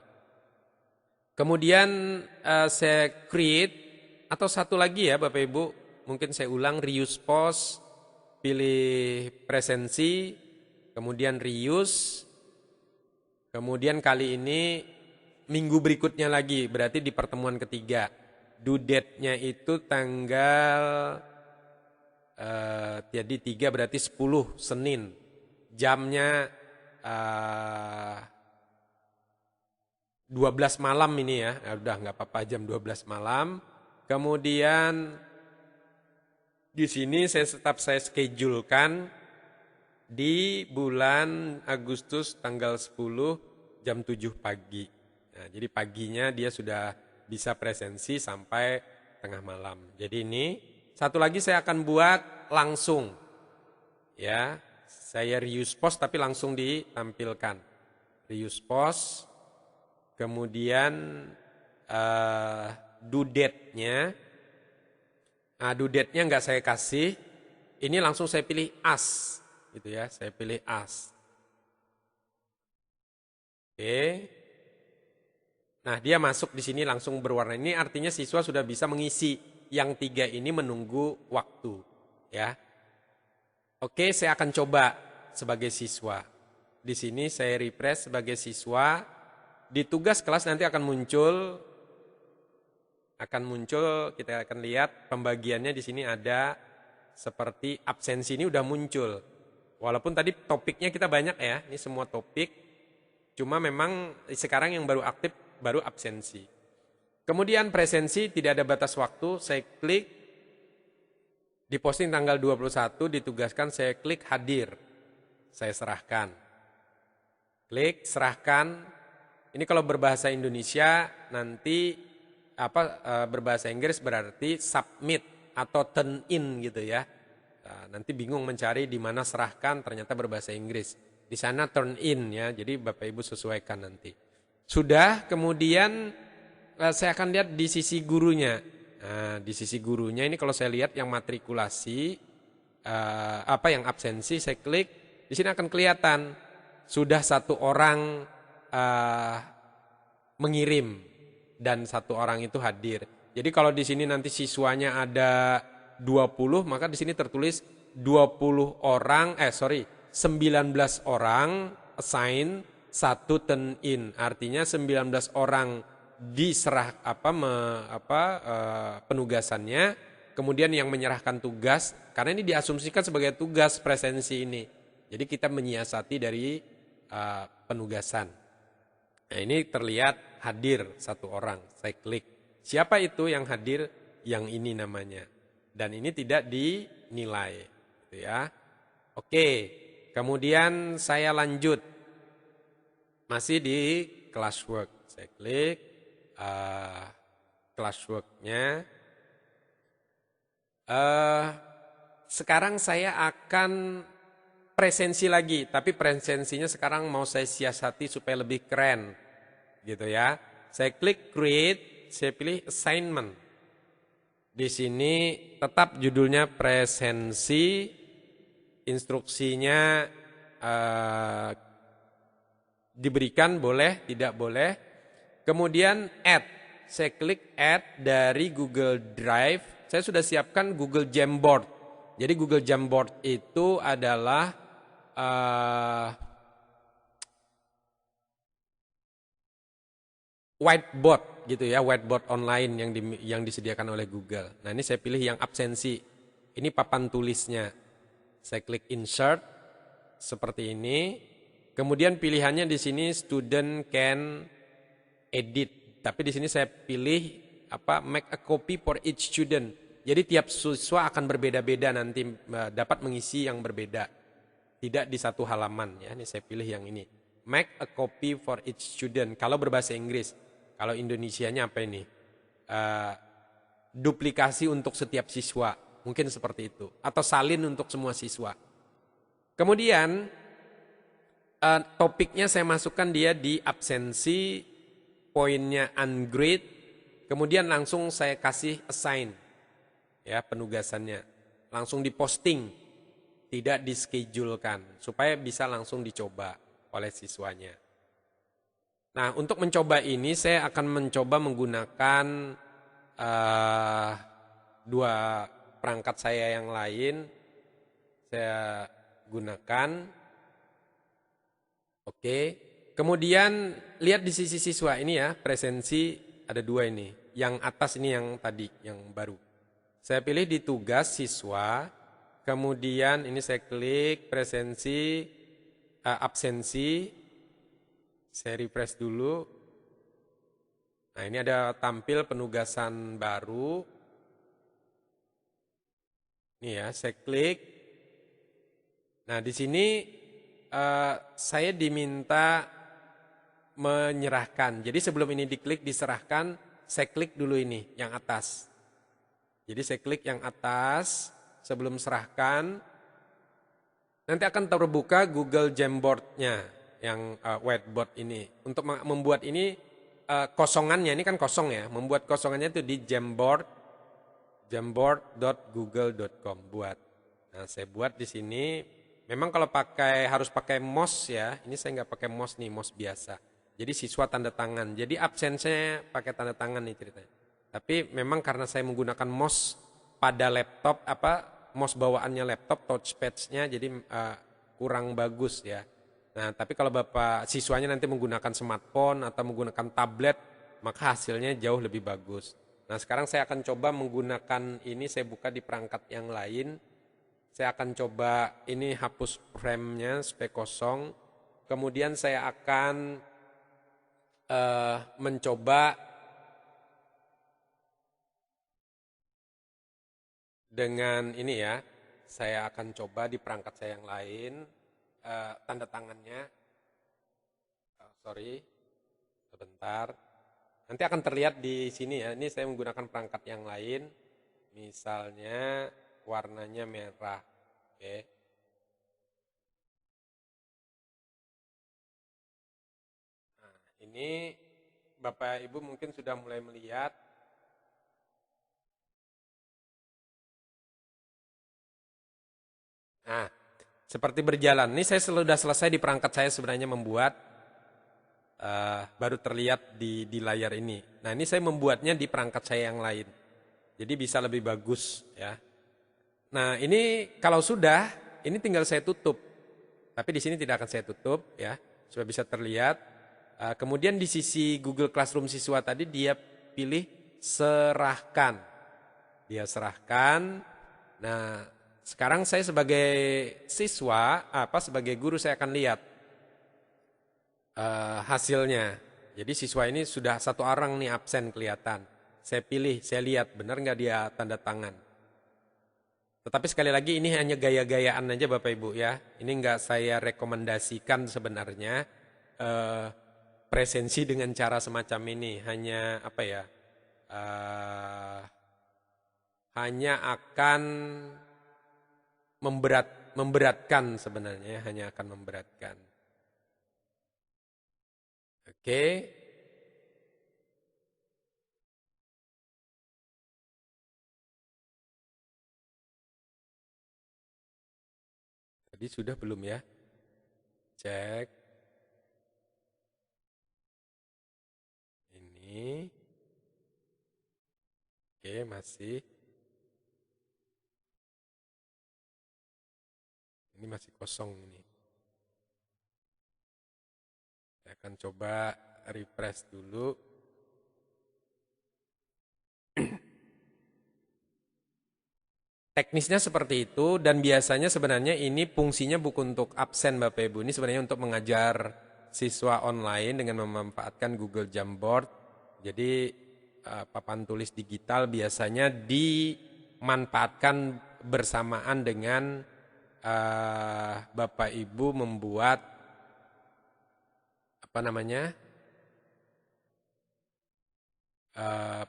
Kemudian saya create atau satu lagi ya Bapak Ibu, mungkin saya ulang, reuse post, pilih presensi, kemudian reuse. Kemudian kali ini minggu berikutnya lagi, berarti di pertemuan ketiga. Due date-nya itu tanggal jadi 3 berarti 10 Senin. Jamnya 12 malam ini ya. Udah nggak apa-apa jam 12 malam. Kemudian di sini saya schedulekan di bulan Agustus tanggal 10 jam 7 pagi. Nah, jadi paginya dia sudah bisa presensi sampai tengah malam. Jadi ini satu lagi saya akan buat langsung. Ya, saya reuse post tapi langsung ditampilkan. Reuse post, kemudian due date-nya. Nah, due date-nya nggak saya kasih. Ini langsung saya pilih as, gitu ya. Saya pilih as. Oke. Nah, dia masuk di sini langsung berwarna. Ini artinya siswa sudah bisa mengisi. Yang 3 ini menunggu waktu. Ya. Oke, saya akan coba sebagai siswa. Di sini saya refresh sebagai siswa. Di tugas kelas nanti akan muncul. Kita akan lihat pembagiannya di sini ada seperti absensi ini udah muncul. Walaupun tadi topiknya kita banyak ya. Ini semua topik. Cuma memang sekarang yang baru aktif baru absensi. Kemudian presensi tidak ada batas waktu, saya klik di posting tanggal 21 ditugaskan, saya klik hadir. Saya serahkan. Klik serahkan. Ini kalau berbahasa Indonesia nanti berbahasa Inggris berarti submit atau turn in gitu ya. Nah, nanti bingung mencari di mana serahkan, ternyata berbahasa Inggris. Di sana turn in ya. Jadi Bapak Ibu sesuaikan nanti. Sudah, kemudian saya akan lihat di sisi gurunya. Nah, di sisi gurunya ini kalau saya lihat yang matrikulasi, yang absensi, saya klik, di sini akan kelihatan sudah 1 orang mengirim dan 1 orang itu hadir. Jadi kalau di sini nanti siswanya ada 20, maka di sini tertulis 19 orang assign, 1 turn in, artinya 19 orang diserah penugasannya, kemudian yang menyerahkan tugas, karena ini diasumsikan sebagai tugas presensi ini. Jadi kita menyiasati dari penugasan. Nah, ini terlihat hadir 1 orang, saya klik. Siapa itu yang hadir? Yang ini namanya. Dan ini tidak dinilai, gitu ya. Oke, kemudian saya lanjut. Masih di classwork, saya klik classwork-nya. Sekarang saya akan presensi lagi, tapi presensinya sekarang mau saya siasati supaya lebih keren, gitu ya. Saya klik create, saya pilih assignment. Di sini tetap judulnya presensi, instruksinya diberikan boleh, tidak boleh. Kemudian add, saya klik add dari Google Drive. Saya sudah siapkan Google Jamboard. Jadi Google Jamboard itu adalah whiteboard gitu ya, whiteboard online yang disediakan oleh Google. Nah, ini saya pilih yang absensi. Ini papan tulisnya. Saya klik insert seperti ini. Kemudian pilihannya di sini student can edit tapi di sini saya pilih make a copy for each student. Jadi tiap siswa akan berbeda-beda nanti dapat mengisi yang berbeda. Tidak di satu halaman ya. Ini saya pilih yang ini. Make a copy for each student. Kalau berbahasa Inggris, kalau Indonesianya apa ini? Duplikasi untuk setiap siswa. Mungkin seperti itu. Atau salin untuk semua siswa. Kemudian topiknya saya masukkan dia di absensi, poinnya ungrade, kemudian langsung saya kasih assign, ya penugasannya, langsung diposting, tidak dischedulekan, supaya bisa langsung dicoba oleh siswanya. Nah, untuk mencoba ini saya akan mencoba menggunakan dua perangkat saya yang lain, saya gunakan. Oke, kemudian lihat di sisi siswa ini ya, presensi ada dua ini. Yang atas ini yang tadi, yang baru. Saya pilih di tugas siswa, kemudian ini saya klik presensi, absensi, saya refresh dulu. Nah ini ada tampil penugasan baru. Ini ya, saya klik. Nah di sini saya diminta menyerahkan. Jadi sebelum ini diklik diserahkan, saya klik dulu ini yang atas. Jadi saya klik yang atas sebelum serahkan. Nanti akan terbuka Google Jamboard-nya yang whiteboard ini. Untuk membuat ini kosongannya, ini kan kosong ya. Membuat kosongannya itu di jamboard.google.com buat. Nah saya buat di sini. Memang kalau harus pakai mouse ya, ini saya nggak pakai mouse nih, mouse biasa. Jadi siswa tanda tangan, jadi absensinya pakai tanda tangan nih ceritanya. Tapi memang karena saya menggunakan mouse pada laptop, mouse bawaannya laptop, touchpad-nya jadi kurang bagus ya. Nah tapi kalau Bapak siswanya nanti menggunakan smartphone atau menggunakan tablet, maka hasilnya jauh lebih bagus. Nah sekarang saya akan coba menggunakan ini, saya buka di perangkat yang lain. Saya akan coba ini hapus frame-nya supaya kosong. Kemudian saya akan mencoba dengan ini ya. Saya akan coba di perangkat saya yang lain. Tanda tangannya. Sorry, sebentar. Nanti akan terlihat di sini ya. Ini saya menggunakan perangkat yang lain. Misalnya warnanya merah. Oke. Nah, ini Bapak Ibu mungkin sudah mulai melihat. Nah, seperti berjalan. Ini saya sudah selesai di perangkat saya sebenarnya membuat. Baru terlihat di layar ini. Nah, ini saya membuatnya di perangkat saya yang lain. Jadi bisa lebih bagus ya. Nah ini kalau sudah, ini tinggal saya tutup. Tapi di sini tidak akan saya tutup ya, supaya bisa terlihat. Kemudian di sisi Google Classroom siswa tadi dia pilih serahkan. Dia serahkan. Nah sekarang saya sebagai siswa, sebagai guru saya akan lihat hasilnya. Jadi siswa ini sudah satu orang nih absen kelihatan. Saya pilih, saya lihat benar nggak dia tanda tangan. Tetapi sekali lagi ini hanya gaya-gayaan aja Bapak Ibu ya. Ini enggak saya rekomendasikan sebenarnya presensi dengan cara semacam ini. Hanya hanya akan memberatkan sebenarnya. Hanya akan memberatkan. Oke. Tadi sudah belum ya? Cek. Ini. Oke, masih. Ini masih kosong ini. Saya akan coba refresh dulu. Teknisnya seperti itu dan biasanya sebenarnya ini fungsinya bukan untuk absen Bapak Ibu. Ini sebenarnya untuk mengajar siswa online dengan memanfaatkan Google Jamboard. Jadi papan tulis digital biasanya dimanfaatkan bersamaan dengan Bapak Ibu membuat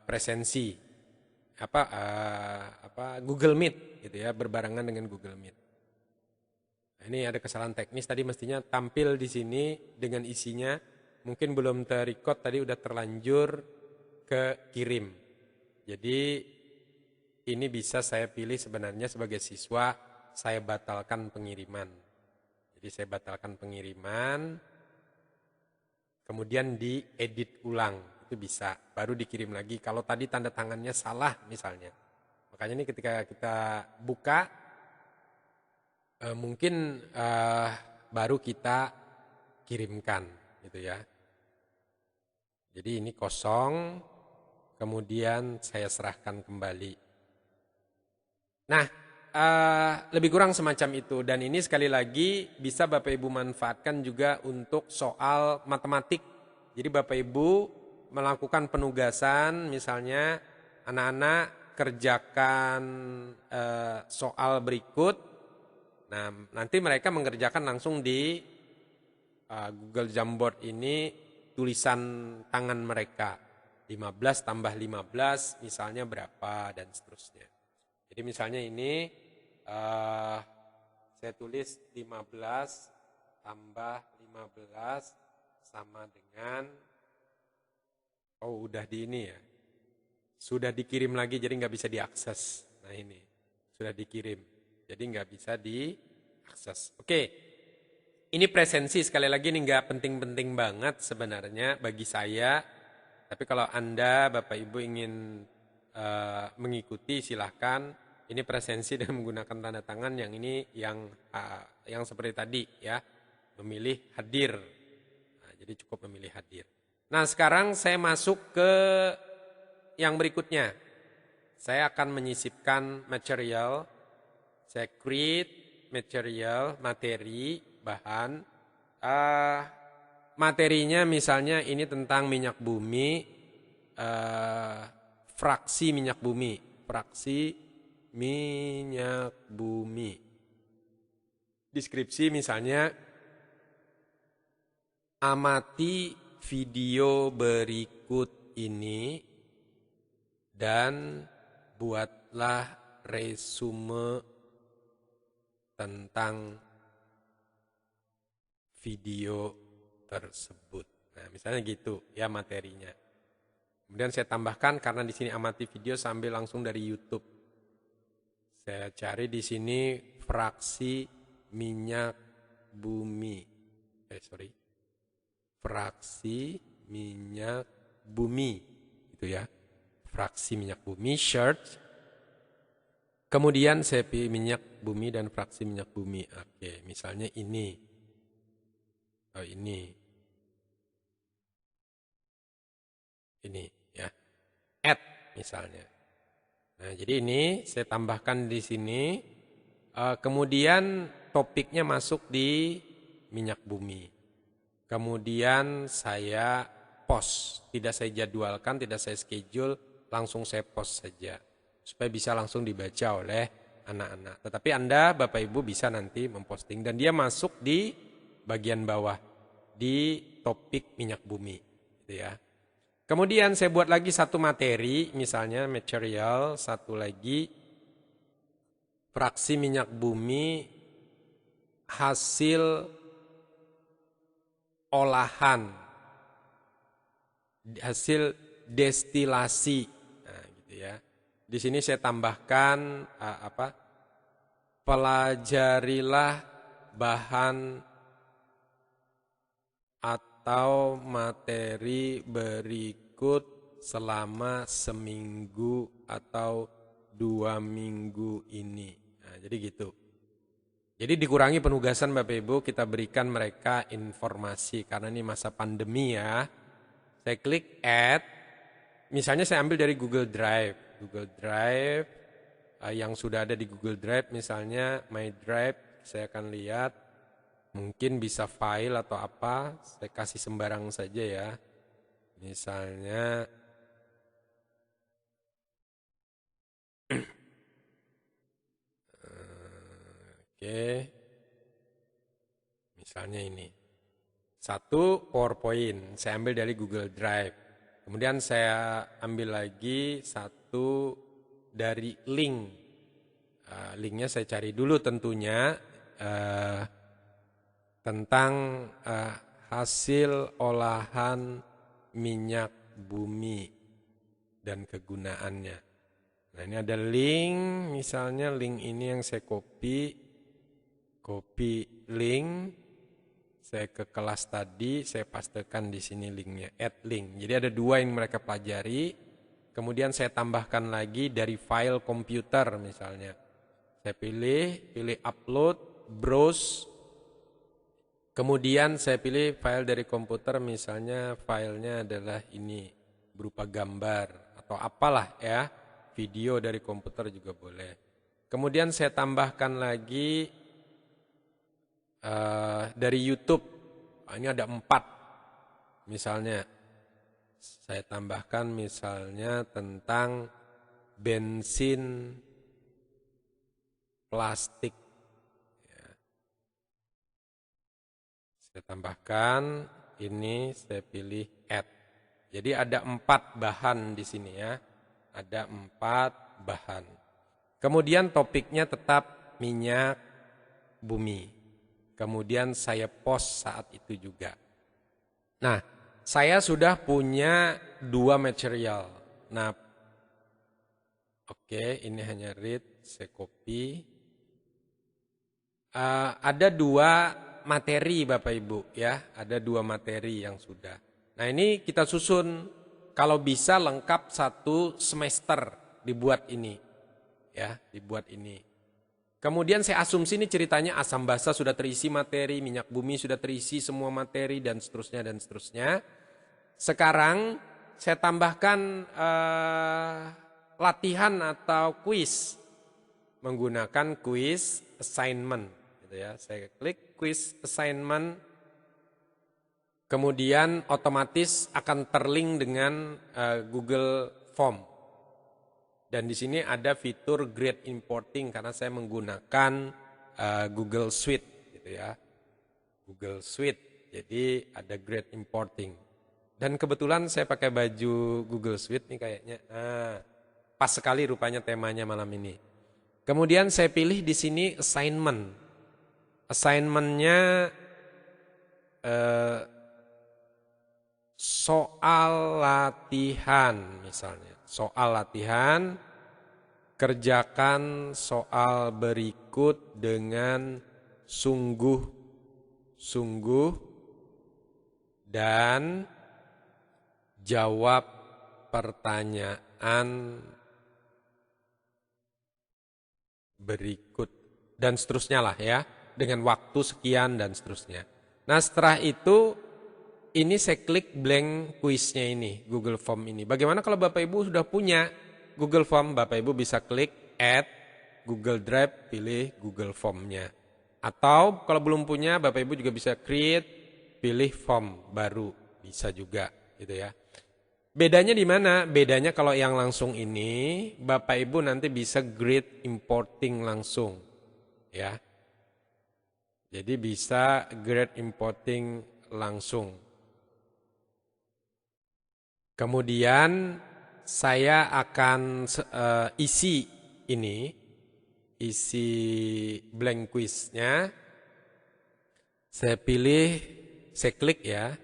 presensi Google Meet gitu ya, berbarengan dengan Google Meet. Nah, ini ada kesalahan teknis tadi, mestinya tampil di sini dengan isinya, mungkin belum terrecord tadi, udah terlanjur ke kirim. Jadi ini bisa saya pilih sebenarnya sebagai siswa, saya batalkan pengiriman. Jadi saya batalkan pengiriman, kemudian diedit ulang, itu bisa, baru dikirim lagi. Kalau tadi tanda tangannya salah misalnya. Makanya ini ketika kita buka, mungkin baru kita kirimkan gitu ya. Jadi ini kosong, kemudian saya serahkan kembali. Nah, lebih kurang semacam itu. Dan ini sekali lagi bisa Bapak Ibu manfaatkan juga untuk soal matematik. Jadi Bapak Ibu melakukan penugasan, misalnya anak-anak kerjakan soal berikut. Nah, nanti mereka mengerjakan langsung di Google Jamboard ini tulisan tangan mereka. 15 tambah 15 misalnya berapa dan seterusnya. Jadi misalnya ini saya tulis 15 tambah 15 sama dengan, oh udah di ini ya, sudah dikirim lagi jadi nggak bisa diakses. Nah ini, sudah dikirim, jadi nggak bisa diakses. Oke, ini presensi sekali lagi ini nggak penting-penting banget sebenarnya bagi saya. Tapi kalau Anda, Bapak Ibu ingin mengikuti silahkan. Ini presensi dengan menggunakan tanda tangan, yang ini yang seperti tadi ya, memilih hadir. Nah, jadi cukup memilih hadir. Nah sekarang saya masuk ke yang berikutnya. Saya akan menyisipkan material. Saya create material, materi, bahan. Materinya misalnya ini tentang minyak bumi, fraksi minyak bumi, fraksi minyak bumi. Deskripsi misalnya, amati video berikut ini dan buatlah resume tentang video tersebut. Nah, misalnya gitu ya materinya. Kemudian saya tambahkan, karena di sini amati video sambil langsung dari YouTube. Saya cari di sini fraksi minyak bumi. Fraksi minyak bumi. Itu ya. Fraksi minyak bumi, search. Kemudian saya pilih minyak bumi dan fraksi minyak bumi. Oke, misalnya ini. Oh ini. Ini ya. Add misalnya. Nah, jadi ini saya tambahkan di sini. Kemudian topiknya masuk di minyak bumi. Kemudian saya post. Tidak saya jadwalkan, tidak saya schedule, langsung saya post saja. Supaya bisa langsung dibaca oleh anak-anak. Tetapi Anda, Bapak Ibu bisa nanti memposting. Dan dia masuk di bagian bawah. Di topik minyak bumi. Gitu ya. Kemudian saya buat lagi satu materi, misalnya material, satu lagi fraksi minyak bumi hasil olahan, hasil destilasi. Nah, gitu ya. Di sini saya tambahkan pelajarilah bahan atau materi berikut selama seminggu atau 2 minggu ini. Nah, jadi gitu. Jadi dikurangi penugasan Bapak Ibu, kita berikan mereka informasi karena ini masa pandemi ya. Saya klik add, misalnya saya ambil dari Google Drive. Google Drive yang sudah ada di Google Drive, misalnya My Drive, saya akan lihat. Mungkin bisa file atau apa, saya kasih sembarang saja ya. Misalnya Oke, misalnya ini. Satu PowerPoint, saya ambil dari Google Drive. Kemudian saya ambil lagi satu dari link. Linknya saya cari dulu tentunya tentang hasil olahan minyak bumi dan kegunaannya. Nah ini ada link, misalnya link ini yang saya copy link. Saya ke kelas tadi, saya pastekan di sini linknya, add link. Jadi ada dua yang mereka pelajari, kemudian saya tambahkan lagi dari file komputer misalnya. Saya pilih upload, browse, kemudian saya pilih file dari komputer, misalnya filenya adalah ini, berupa gambar atau apalah ya, video dari komputer juga boleh. Kemudian saya tambahkan lagi dari YouTube, ini ada 4 misalnya, saya tambahkan misalnya tentang bensin plastik, ya. Saya tambahkan ini, saya pilih add. Jadi ada 4 bahan di sini ya, ada 4 bahan. Kemudian topiknya tetap minyak bumi. Kemudian saya post saat itu juga. Nah, saya sudah punya 2 material. Nah, oke, ini hanya read, saya copy. Ada 2 materi Bapak Ibu ya, ada 2 materi yang sudah. Nah ini kita susun, kalau bisa lengkap 1 semester dibuat ini, ya, dibuat ini. Kemudian saya asumsi ini ceritanya asam basa sudah terisi materi, minyak bumi sudah terisi semua materi, dan seterusnya dan seterusnya. Sekarang saya tambahkan latihan atau quiz menggunakan quiz assignment, gitu ya. Saya klik quiz assignment, kemudian otomatis akan terlink dengan Google Form. Dan di sini ada fitur grade importing karena saya menggunakan Google Suite, gitu ya. Google Suite, jadi ada grade importing. Dan kebetulan saya pakai baju Google Suite nih kayaknya. Nah, pas sekali rupanya temanya malam ini. Kemudian saya pilih di sini assignment. Assignmentnya soal latihan misalnya. Soal latihan, kerjakan soal berikut dengan sungguh-sungguh dan jawab pertanyaan berikut dan seterusnya lah ya, dengan waktu sekian dan seterusnya. Nah setelah itu ini saya klik blank quiznya ini, Google Form ini. Bagaimana kalau Bapak Ibu sudah punya Google Form, Bapak Ibu bisa klik add Google Drive, pilih Google Form-nya. Atau kalau belum punya, Bapak Ibu juga bisa create, pilih form baru, bisa juga gitu ya. Bedanya di mana? Bedanya kalau yang langsung ini, Bapak Ibu nanti bisa grade importing langsung, ya. Jadi bisa grade importing langsung. Kemudian saya akan isi ini, isi blank quiznya. Saya pilih, saya klik ya.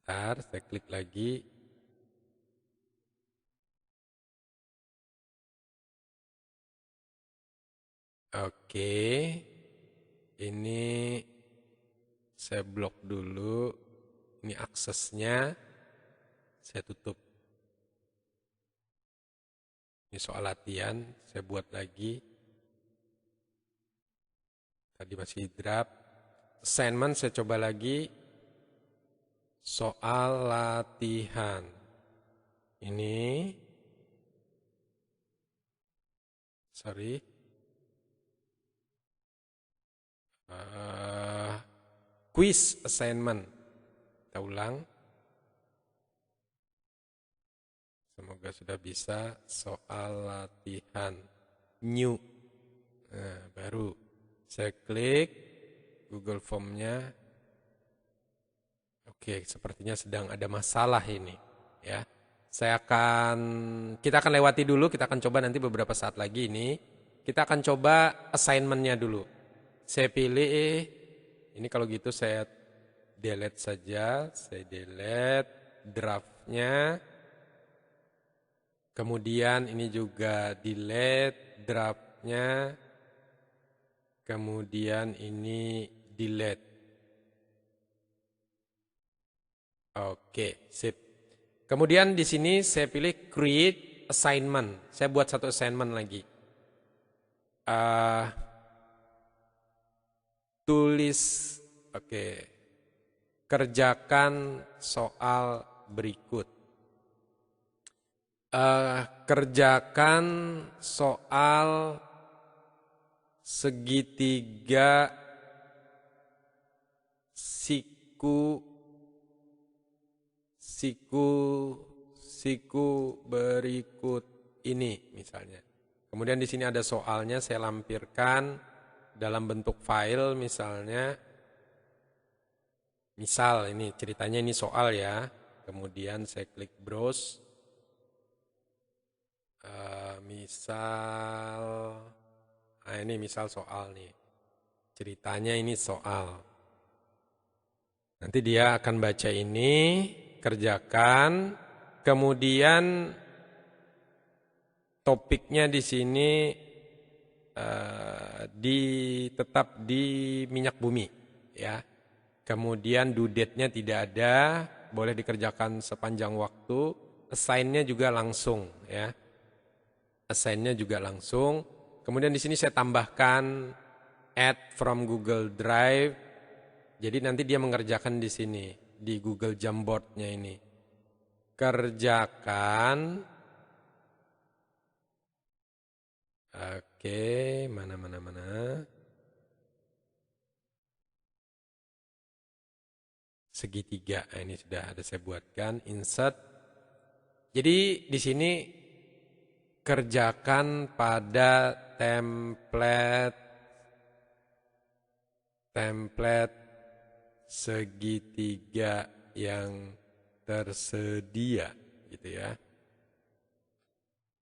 Bentar, saya klik lagi. Oke, ini saya blok dulu. Ini aksesnya, saya tutup. Ini soal latihan, saya buat lagi. Tadi masih draft. Assignment saya coba lagi. Soal latihan. Ini. Sorry. Quiz assignment. Kita ulang. Semoga sudah bisa. Soal latihan. New. Nah, baru saya klik Google Form-nya. Oke, sepertinya sedang ada masalah ini, ya. Kita akan lewati dulu, kita akan coba nanti beberapa saat lagi ini. Kita akan coba assignment-nya dulu. Saya pilih, ini kalau gitu saya delete saja, saya delete draft-nya. Kemudian ini juga delete draft-nya. Kemudian ini delete. Oke, sip. Kemudian di sini saya pilih create assignment. Saya buat satu assignment lagi. Tulis, oke. Kerjakan soal berikut. Kerjakan soal segitiga siku berikut ini misalnya. Kemudian di sini ada soalnya, saya lampirkan dalam bentuk file misalnya. Misal ini ceritanya ini soal ya. Kemudian saya klik browse. Ini misal soal nih. Ceritanya ini soal. Nanti dia akan baca ini, kerjakan, kemudian topiknya di sini tetap di minyak bumi, ya. Kemudian due date-nya tidak ada, boleh dikerjakan sepanjang waktu. Assign-nya juga langsung, ya. Assign-nya juga langsung. Kemudian di sini saya tambahkan add from Google Drive. Jadi nanti dia mengerjakan di sini, di Google Jamboard-nya ini. Kerjakan. Oke, mana. Segitiga, ini sudah ada saya buatkan, insert. Jadi di sini kerjakan pada template segitiga yang tersedia, gitu ya.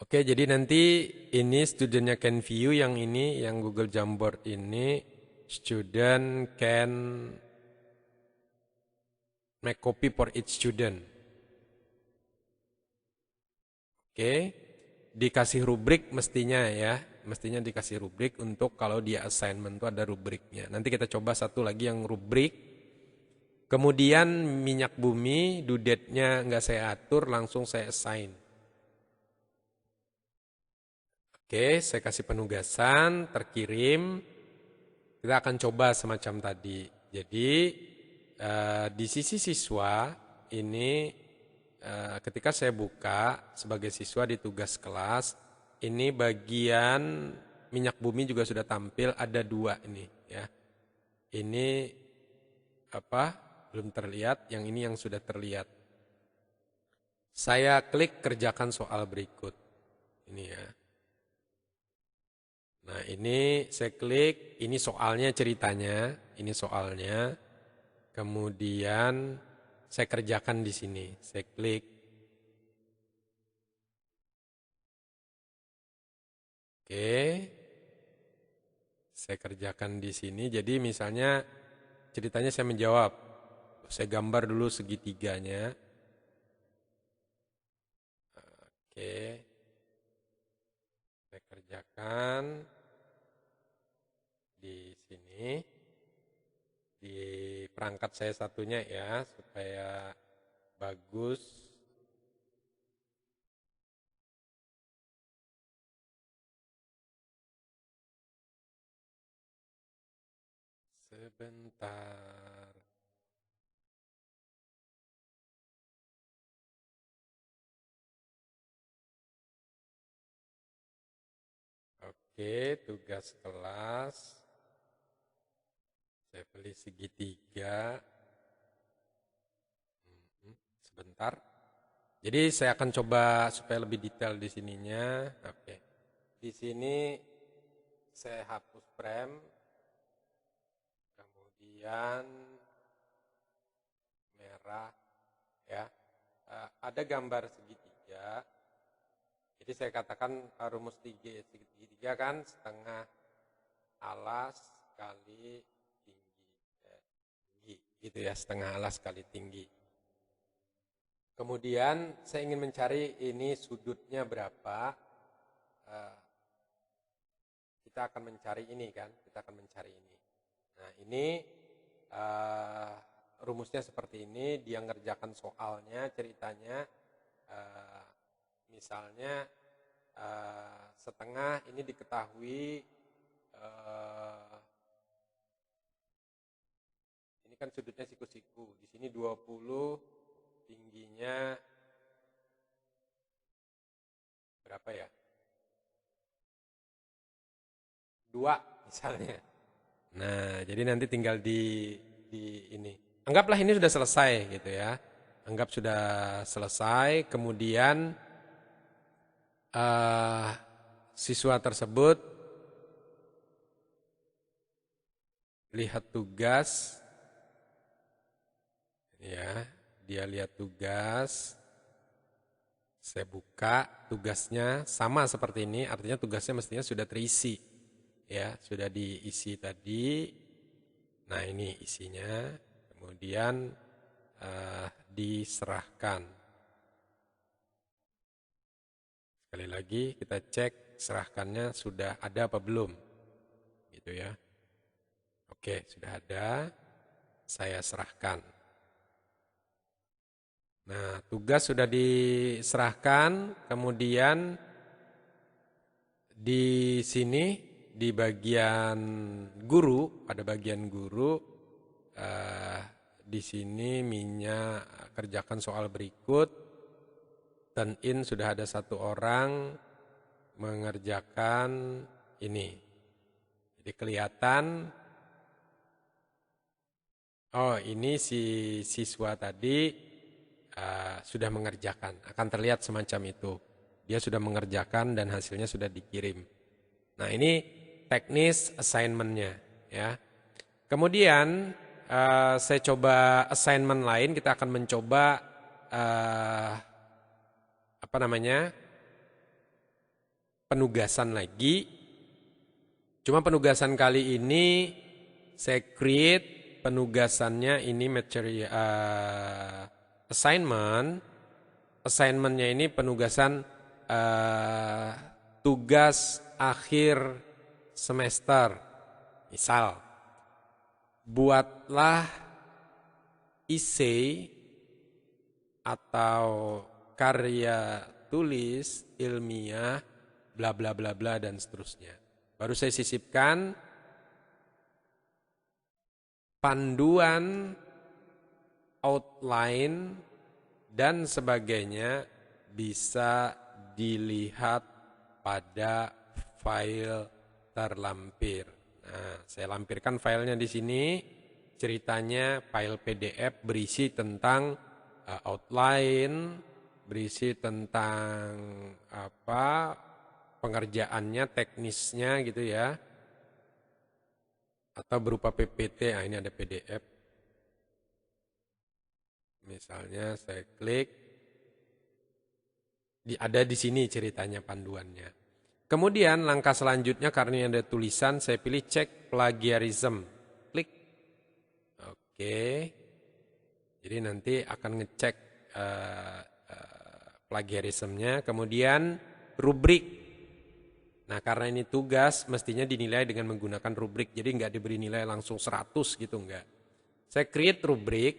Oke, jadi nanti ini studentnya can view, yang ini, yang Google Jamboard ini, student can make copy for each student. Oke, dikasih rubrik mestinya ya, mestinya dikasih rubrik untuk kalau dia assignment itu ada rubriknya. Nanti kita coba satu lagi yang rubrik. Kemudian minyak bumi, due date-nya nggak saya atur, langsung saya assign. Oke, saya kasih penugasan, terkirim. Kita akan coba semacam tadi. Jadi di sisi siswa ini ketika saya buka sebagai siswa di tugas kelas, ini bagian minyak bumi juga sudah tampil, ada 2 ini ya. Ini belum terlihat, yang ini yang sudah terlihat. Saya klik kerjakan soal berikut. Ini ya. Nah, ini saya klik, ini soalnya ceritanya, ini soalnya. Kemudian saya kerjakan di sini, saya klik. Oke. Saya kerjakan di sini. Jadi misalnya ceritanya saya menjawab. Saya gambar dulu segitiganya. Oke. Saya kerjakan di sini. Di perangkat saya satunya ya, supaya bagus. Sebentar. Oke, tugas kelas. Saya pilih segitiga. Sebentar. Jadi saya akan coba supaya lebih detail di sininya. Oke. Di sini saya hapus frame, kemudian merah, ya. Ada gambar segitiga. Jadi saya katakan rumus segitiga kan setengah alas kali tinggi, gitu ya, setengah alas kali tinggi. Kemudian saya ingin mencari ini sudutnya berapa. Kita akan mencari ini kan, kita akan mencari ini. Nah ini rumusnya seperti ini. Dia ngerjakan soalnya, ceritanya misalnya setengah ini diketahui ini kan sudutnya siku-siku. Di sini 20, tingginya berapa ya? 2 misalnya. Nah, jadi nanti tinggal di ini. Anggaplah ini sudah selesai gitu ya. Anggap sudah selesai, kemudian siswa tersebut lihat tugas, ya, dia lihat tugas, saya buka tugasnya sama seperti ini, artinya tugasnya mestinya sudah terisi, ya, sudah diisi tadi. Nah ini isinya, kemudian diserahkan. Sekali lagi kita cek serahkannya sudah ada apa belum, gitu ya. Oke, sudah ada, saya serahkan. Nah, tugas sudah diserahkan, kemudian di sini di bagian guru, pada bagian guru, di sini minyak kerjakan soal berikut, turn in sudah ada 1 orang mengerjakan ini. Jadi kelihatan, oh ini si siswa tadi sudah mengerjakan, akan terlihat semacam itu. Dia sudah mengerjakan dan hasilnya sudah dikirim. Nah ini teknis assignment-nya, ya. Kemudian saya coba assignment lain. Kita akan mencoba penugasan lagi. Cuma penugasan kali ini saya create penugasannya ini material assignment-nya ini penugasan tugas akhir semester. Misal, buatlah essay atau karya tulis ilmiah bla bla bla bla dan seterusnya. Baru saya sisipkan panduan, outline, dan sebagainya bisa dilihat pada file terlampir. Nah, saya lampirkan filenya di sini. Ceritanya file PDF berisi tentang outline, berisi tentang pengerjaannya, teknisnya gitu ya. Atau berupa PPT, ini ada PDF. Misalnya saya klik, ada di sini ceritanya panduannya. Kemudian langkah selanjutnya karena ada tulisan, saya pilih cek plagiarism. Klik. Oke. Jadi nanti akan ngecek plagiarismnya. Kemudian rubrik. Nah karena ini tugas mestinya dinilai dengan menggunakan rubrik. Jadi nggak diberi nilai langsung 100 gitu, enggak. Saya create rubrik.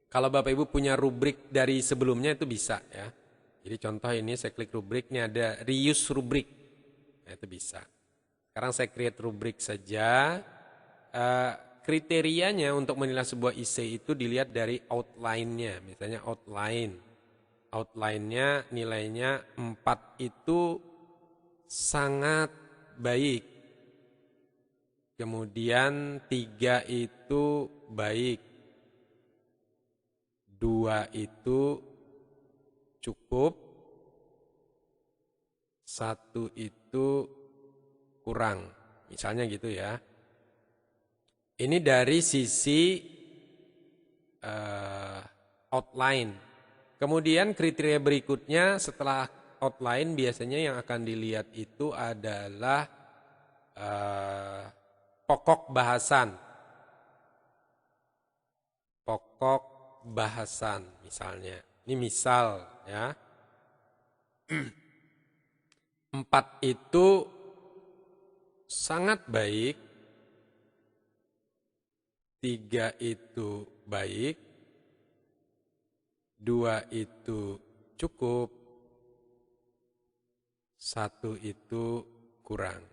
Kalau Bapak Ibu punya rubrik dari sebelumnya itu bisa ya. Jadi contoh ini saya klik rubrik, ini ada reuse rubrik. Nah, itu bisa. Sekarang saya create rubrik saja. Kriterianya untuk menilai sebuah essay itu dilihat dari outline-nya. Misalnya outline. Outline-nya nilainya 4 itu sangat baik. Kemudian 3 itu baik. 2 itu cukup, 1 itu kurang. Misalnya gitu ya. Ini dari sisi outline. Kemudian kriteria berikutnya setelah outline biasanya yang akan dilihat itu adalah pokok bahasan. Pokok bahasan misalnya. Ini misal ya. 4 itu sangat baik, 3 itu baik, 2 itu cukup, 1 itu kurang.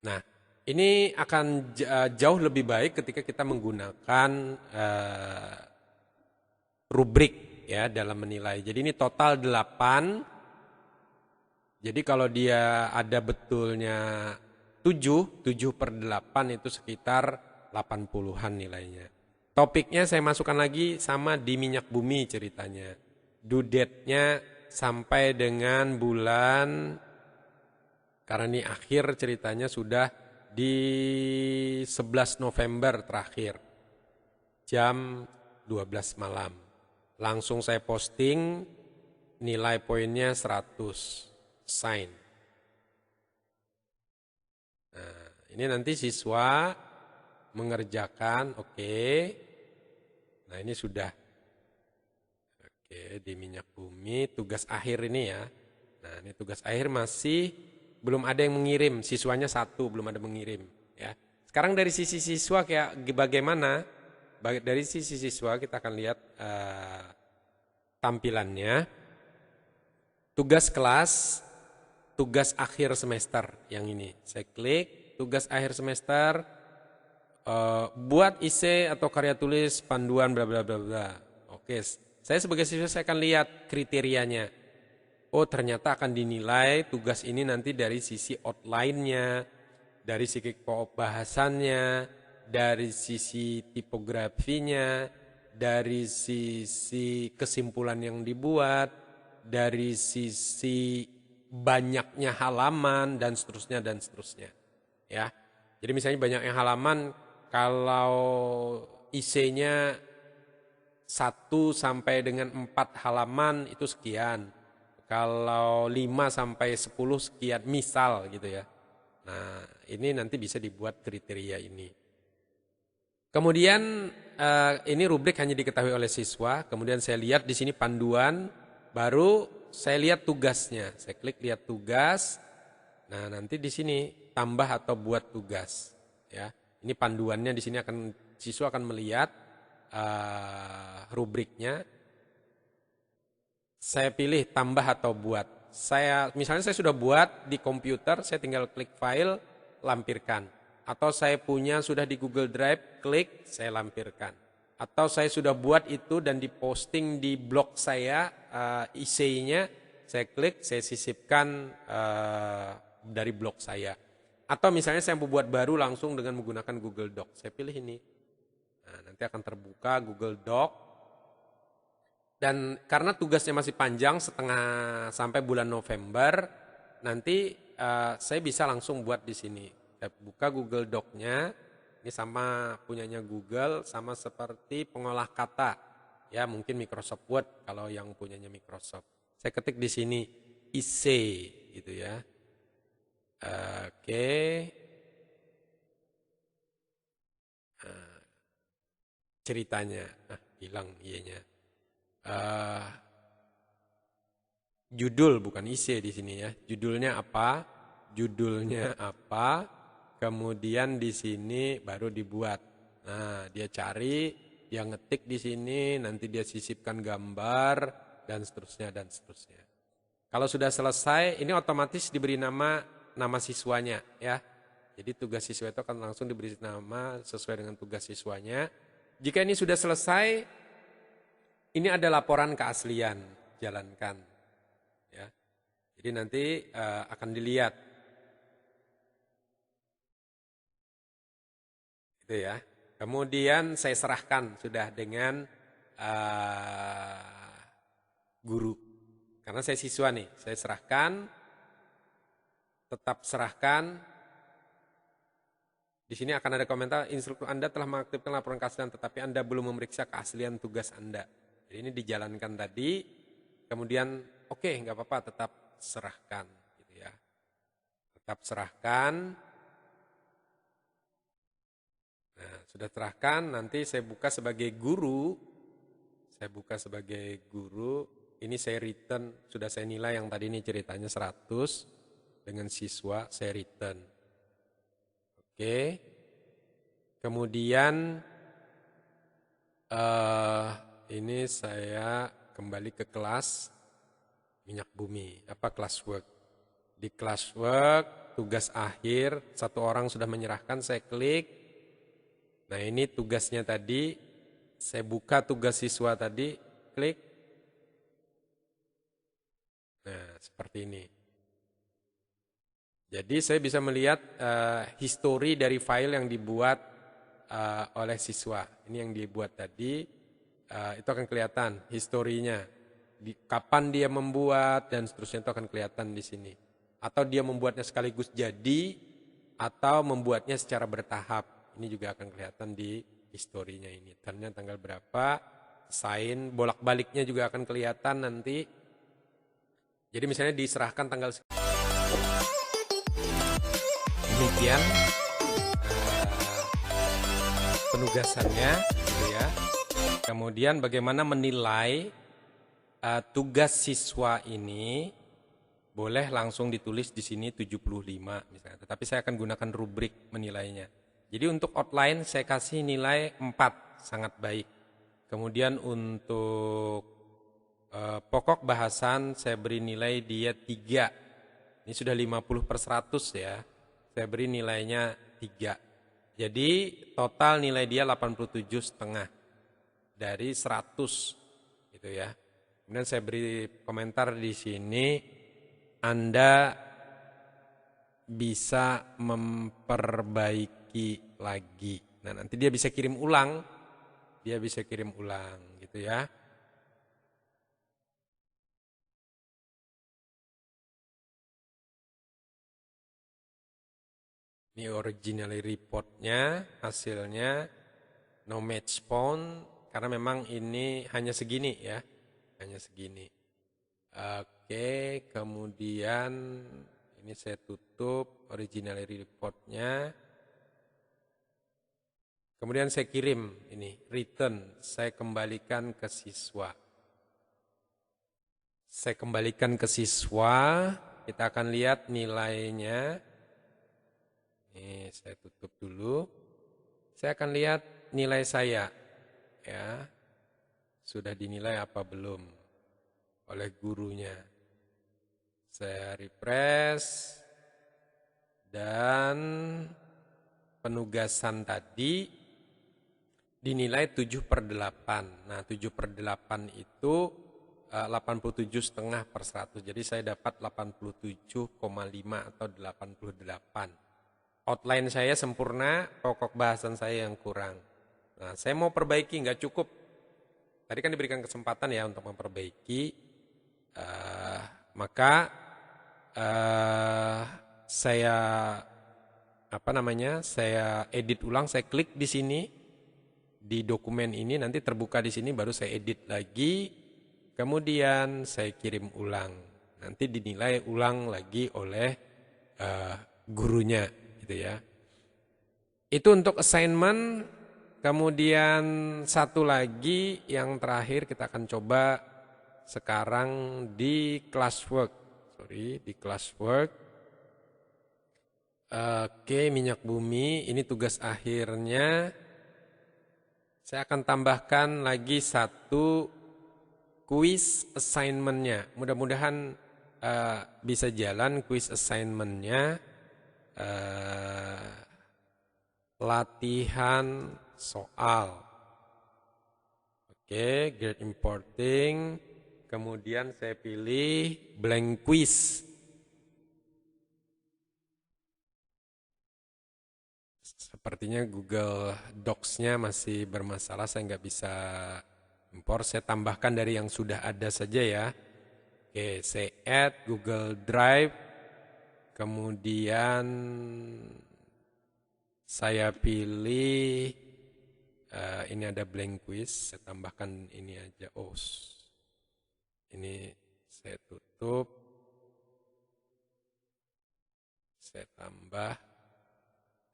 Nah, ini akan jauh lebih baik ketika kita menggunakan rubrik ya dalam menilai. Jadi ini total 8. Jadi kalau dia ada betulnya 7 per 8 itu sekitar 80-an nilainya. Topiknya saya masukkan lagi sama di minyak bumi ceritanya. Due date-nya sampai dengan bulan, karena ini akhir ceritanya sudah di 11 November terakhir. Jam 12 malam. Langsung saya posting, nilai poinnya 100. Sign. Nah, ini nanti siswa mengerjakan, oke. Nah, ini sudah. Oke, di minyak bumi, tugas akhir ini ya. Nah, ini tugas akhir masih belum ada yang mengirim, siswanya 1, belum ada mengirim. Ya. Sekarang dari sisi siswa kayak bagaimana? Dari sisi siswa kita akan lihat tampilannya. Tugas kelas, tugas akhir semester yang ini. Saya klik, tugas akhir semester, buat IC atau karya tulis panduan bla bla bla bla. Oke, saya sebagai siswa saya akan lihat kriterianya. Oh, ternyata akan dinilai tugas ini nanti dari sisi outline-nya, dari sisi bahasannya, dari sisi tipografinya, dari sisi kesimpulan yang dibuat, dari sisi banyaknya halaman dan seterusnya dan seterusnya. Ya. Jadi misalnya banyaknya halaman, kalau IC-nya 1 sampai dengan 4 halaman itu sekian. Kalau 5 sampai 10 sekian misal gitu ya. Nah, ini nanti bisa dibuat kriteria ini. Kemudian ini rubrik hanya diketahui oleh siswa. Kemudian saya lihat di sini panduan, baru saya lihat tugasnya. Saya klik lihat tugas. Nah, nanti di sini tambah atau buat tugas. Ya, ini panduannya di sini akan siswa akan melihat rubriknya. Saya pilih tambah atau buat. Misalnya saya sudah buat di komputer, saya tinggal klik file, lampirkan. Atau saya punya sudah di Google Drive, klik, saya lampirkan. Atau saya sudah buat itu dan diposting di blog saya, IC-nya, saya klik, saya sisipkan dari blog saya. Atau misalnya saya mau buat baru langsung dengan menggunakan Google Doc. Saya pilih ini. Nah, nanti akan terbuka Google Doc. Dan karena tugasnya masih panjang setengah sampai bulan November, nanti saya bisa langsung buat di sini. Saya buka Google Doc-nya, ini sama punyanya Google, sama seperti pengolah kata. Ya mungkin Microsoft Word kalau yang punyanya Microsoft. Saya ketik di sini IC gitu ya. Oke. Ceritanya, hilang iya-nya. Judul bukan isi di sini ya. Judulnya apa? Judulnya apa? Kemudian di sini baru dibuat. Nah, dia cari, dia ngetik di sini, nanti dia sisipkan gambar dan seterusnya dan seterusnya. Kalau sudah selesai, ini otomatis diberi nama siswanya ya. Jadi tugas siswa itu akan langsung diberi nama sesuai dengan tugas siswanya. Jika ini sudah selesai, ini ada laporan keaslian, jalankan. Ya. Jadi nanti akan dilihat. Gitu ya. Kemudian saya serahkan sudah dengan guru. Karena saya siswa nih, saya serahkan. tetap serahkan. Di sini akan ada komentar, instruktur Anda telah mengaktifkan laporan keaslian, tetapi Anda belum memeriksa keaslian tugas Anda. Jadi ini dijalankan tadi, kemudian oke, nggak apa-apa, tetap serahkan. Gitu ya. Tetap serahkan. Nah, sudah serahkan, nanti saya buka sebagai guru. Saya buka sebagai guru, ini saya return, sudah saya nilai yang tadi ini ceritanya 100, dengan siswa saya return. Oke. Kemudian ini saya kembali ke kelas minyak bumi. Apa classwork? Di classwork tugas akhir, satu orang sudah menyerahkan, saya klik. Nah ini tugasnya tadi, saya buka tugas siswa tadi, klik. Nah seperti ini. Jadi saya bisa melihat histori dari file yang dibuat oleh siswa. Ini yang dibuat tadi, itu akan kelihatan historinya. Kapan dia membuat dan seterusnya itu akan kelihatan di sini. Atau dia membuatnya sekaligus jadi, atau membuatnya secara bertahap. Ini juga akan kelihatan di historinya ini. Tanya tanggal berapa, sign, bolak-baliknya juga akan kelihatan nanti. Jadi misalnya diserahkan tanggal demikian penugasannya, gitu ya. Kemudian bagaimana menilai tugas siswa ini, boleh langsung ditulis di sini 75 misalnya. Tetapi saya akan gunakan rubrik menilainya. Jadi untuk outline saya kasih nilai 4, sangat baik. Kemudian untuk pokok bahasan saya beri nilai dia 3. Ini sudah 50/100 ya. Saya beri nilainya 3. Jadi total nilai dia 87,5 dari 100 gitu ya. Kemudian saya beri komentar di sini, Anda bisa memperbaiki lagi. Nah, nanti dia bisa kirim ulang. Dia bisa kirim ulang gitu ya. Ini original reportnya, hasilnya no match found, karena memang ini hanya segini ya, hanya segini. Oke, kemudian ini saya tutup original reportnya. Kemudian saya kirim ini, return, saya kembalikan ke siswa. Saya kembalikan ke siswa, kita akan lihat nilainya. Ini saya tutup dulu. Saya akan lihat nilai saya. Ya. Sudah dinilai apa belum oleh gurunya. Saya refresh. Dan penugasan tadi dinilai 7/8. Nah 7/8 itu 87,5/100. Jadi saya dapat 87,5 atau 88. Outline saya sempurna, pokok bahasan saya yang kurang. Nah, saya mau perbaiki, nggak cukup. Tadi kan diberikan kesempatan ya untuk memperbaiki. Maka saya saya edit ulang, saya klik di sini di dokumen ini, nanti terbuka di sini, baru saya edit lagi, kemudian saya kirim ulang. Nanti dinilai ulang lagi oleh gurunya. Gitu ya. Itu untuk assignment. Kemudian satu lagi yang terakhir kita akan coba sekarang di classwork. Di classwork. Oke, minyak bumi, ini tugas akhirnya. Saya akan tambahkan lagi satu quiz assignment-nya. Mudah-mudahan bisa jalan quiz assignment-nya. Latihan soal. Oke, grade importing. Kemudian saya pilih blank quiz. Sepertinya Google Docs-nya masih bermasalah, saya nggak bisa impor. Saya tambahkan dari yang sudah ada saja ya. Oke, saya add Google Drive. Kemudian saya pilih ini ada blank quiz, saya tambahkan ini aja. Ini saya tutup, saya tambah.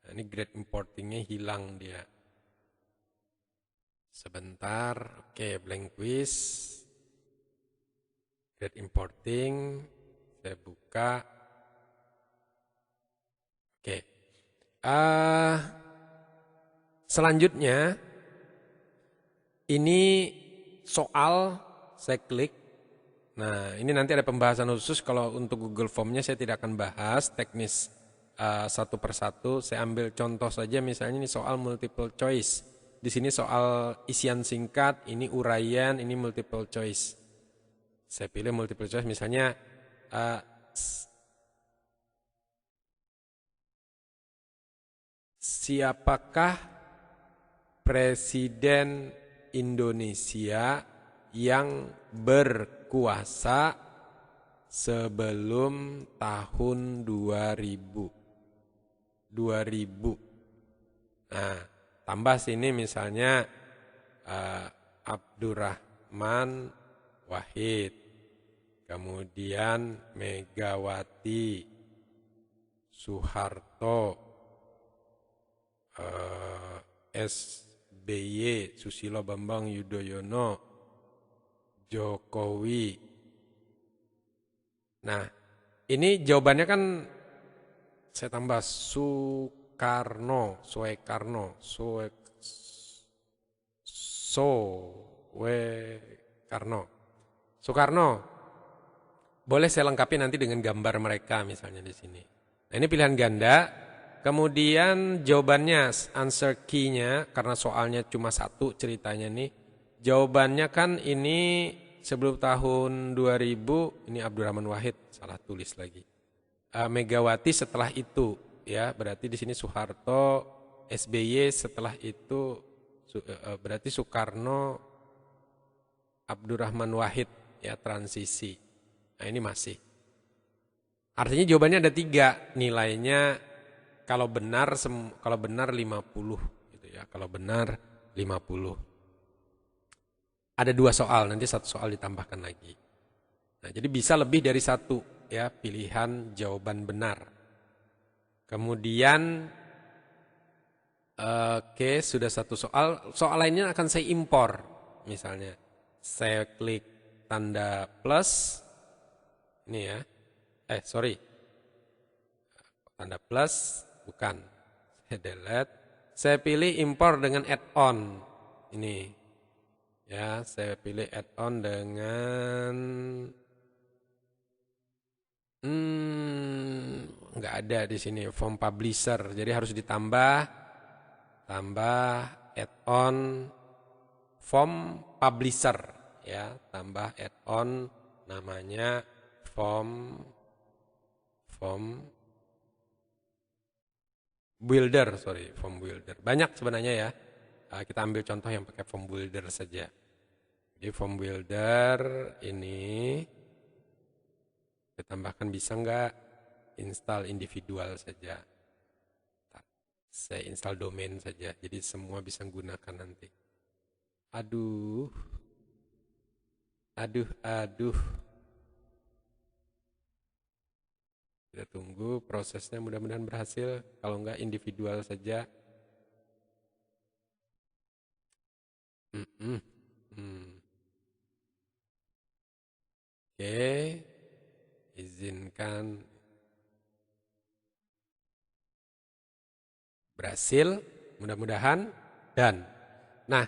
Nah, ini grade importingnya hilang dia. Sebentar, oke, blank quiz, grade importing, saya buka. Oke, selanjutnya ini soal, saya klik. Nah, ini nanti ada pembahasan khusus. Kalau untuk Google Form-nya saya tidak akan bahas teknis satu persatu. Saya ambil contoh saja, misalnya ini soal multiple choice. Di sini soal isian singkat, ini uraian, ini multiple choice. Saya pilih multiple choice, misalnya siapakah Presiden Indonesia yang berkuasa sebelum tahun 2000. Nah, tambah sini misalnya Abdurrahman Wahid, kemudian Megawati Soeharto, SBY, Susilo Bambang Yudhoyono, Jokowi. Nah, ini jawabannya kan saya tambah Soekarno. Soekarno. Boleh saya lengkapi nanti dengan gambar mereka misalnya di sini. Nah, ini pilihan ganda. Kemudian jawabannya, answer key-nya, karena soalnya cuma satu ceritanya nih. Jawabannya kan ini sebelum tahun 2000, ini Abdurrahman Wahid, salah tulis lagi. Megawati setelah itu, ya berarti di sini Soeharto, SBY setelah itu, berarti Soekarno, Abdurrahman Wahid, ya transisi. Nah ini masih. Artinya jawabannya ada 3, nilainya kalau benar 50 gitu ya. Kalau benar 50. Ada 2 soal, nanti 1 soal ditambahkan lagi. Nah, jadi bisa lebih dari 1 ya pilihan jawaban benar. Kemudian oke, sudah 1 soal. Soal lainnya akan saya impor. Misalnya saya klik tanda plus ini ya. Tanda plus bukan. Saya delete. Saya pilih impor dengan add-on. Ini. Ya, saya pilih add-on dengan nggak ada di sini form publisher. Jadi harus ditambah add-on form publisher ya, tambah add-on namanya form builder, form builder. Banyak sebenarnya ya. Kita ambil contoh yang pakai form builder saja. Jadi form builder ini kita tambahkan, bisa nggak install individual saja. Saya install domain saja, jadi semua bisa menggunakan nanti. Aduh. Kita tunggu prosesnya, mudah-mudahan berhasil. Kalau enggak individual saja. Oke, izinkan. Berhasil, mudah-mudahan. Dan, nah,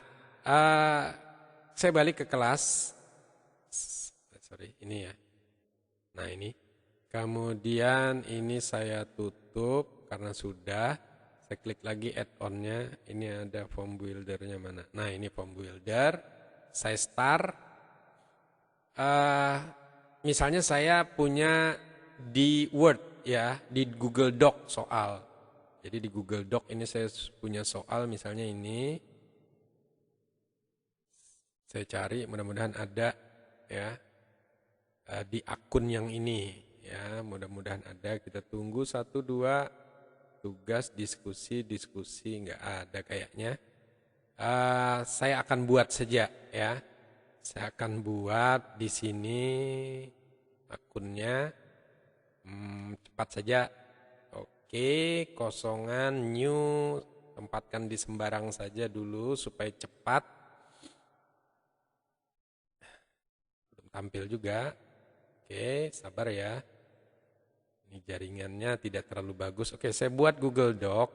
saya balik ke kelas. Ini ya. Nah ini. Kemudian ini saya tutup karena sudah. Saya klik lagi add-onnya. Ini ada form buildernya mana. Nah ini form builder. Saya start. Misalnya saya punya di Word ya, di Google Doc soal. Jadi di Google Doc ini saya punya soal misalnya ini. Saya cari, mudah-mudahan ada ya di akun yang ini Ya, mudah-mudahan ada. Kita tunggu 1-2 tugas diskusi nggak ada kayaknya. Saya akan buat saja ya. Saya akan buat di sini akunnya. Cepat saja. Oke, kosongan new tempatkan di sembarang saja dulu supaya cepat. Belum tampil juga. Oke, sabar ya. Ini jaringannya tidak terlalu bagus. Oke, saya buat Google Doc.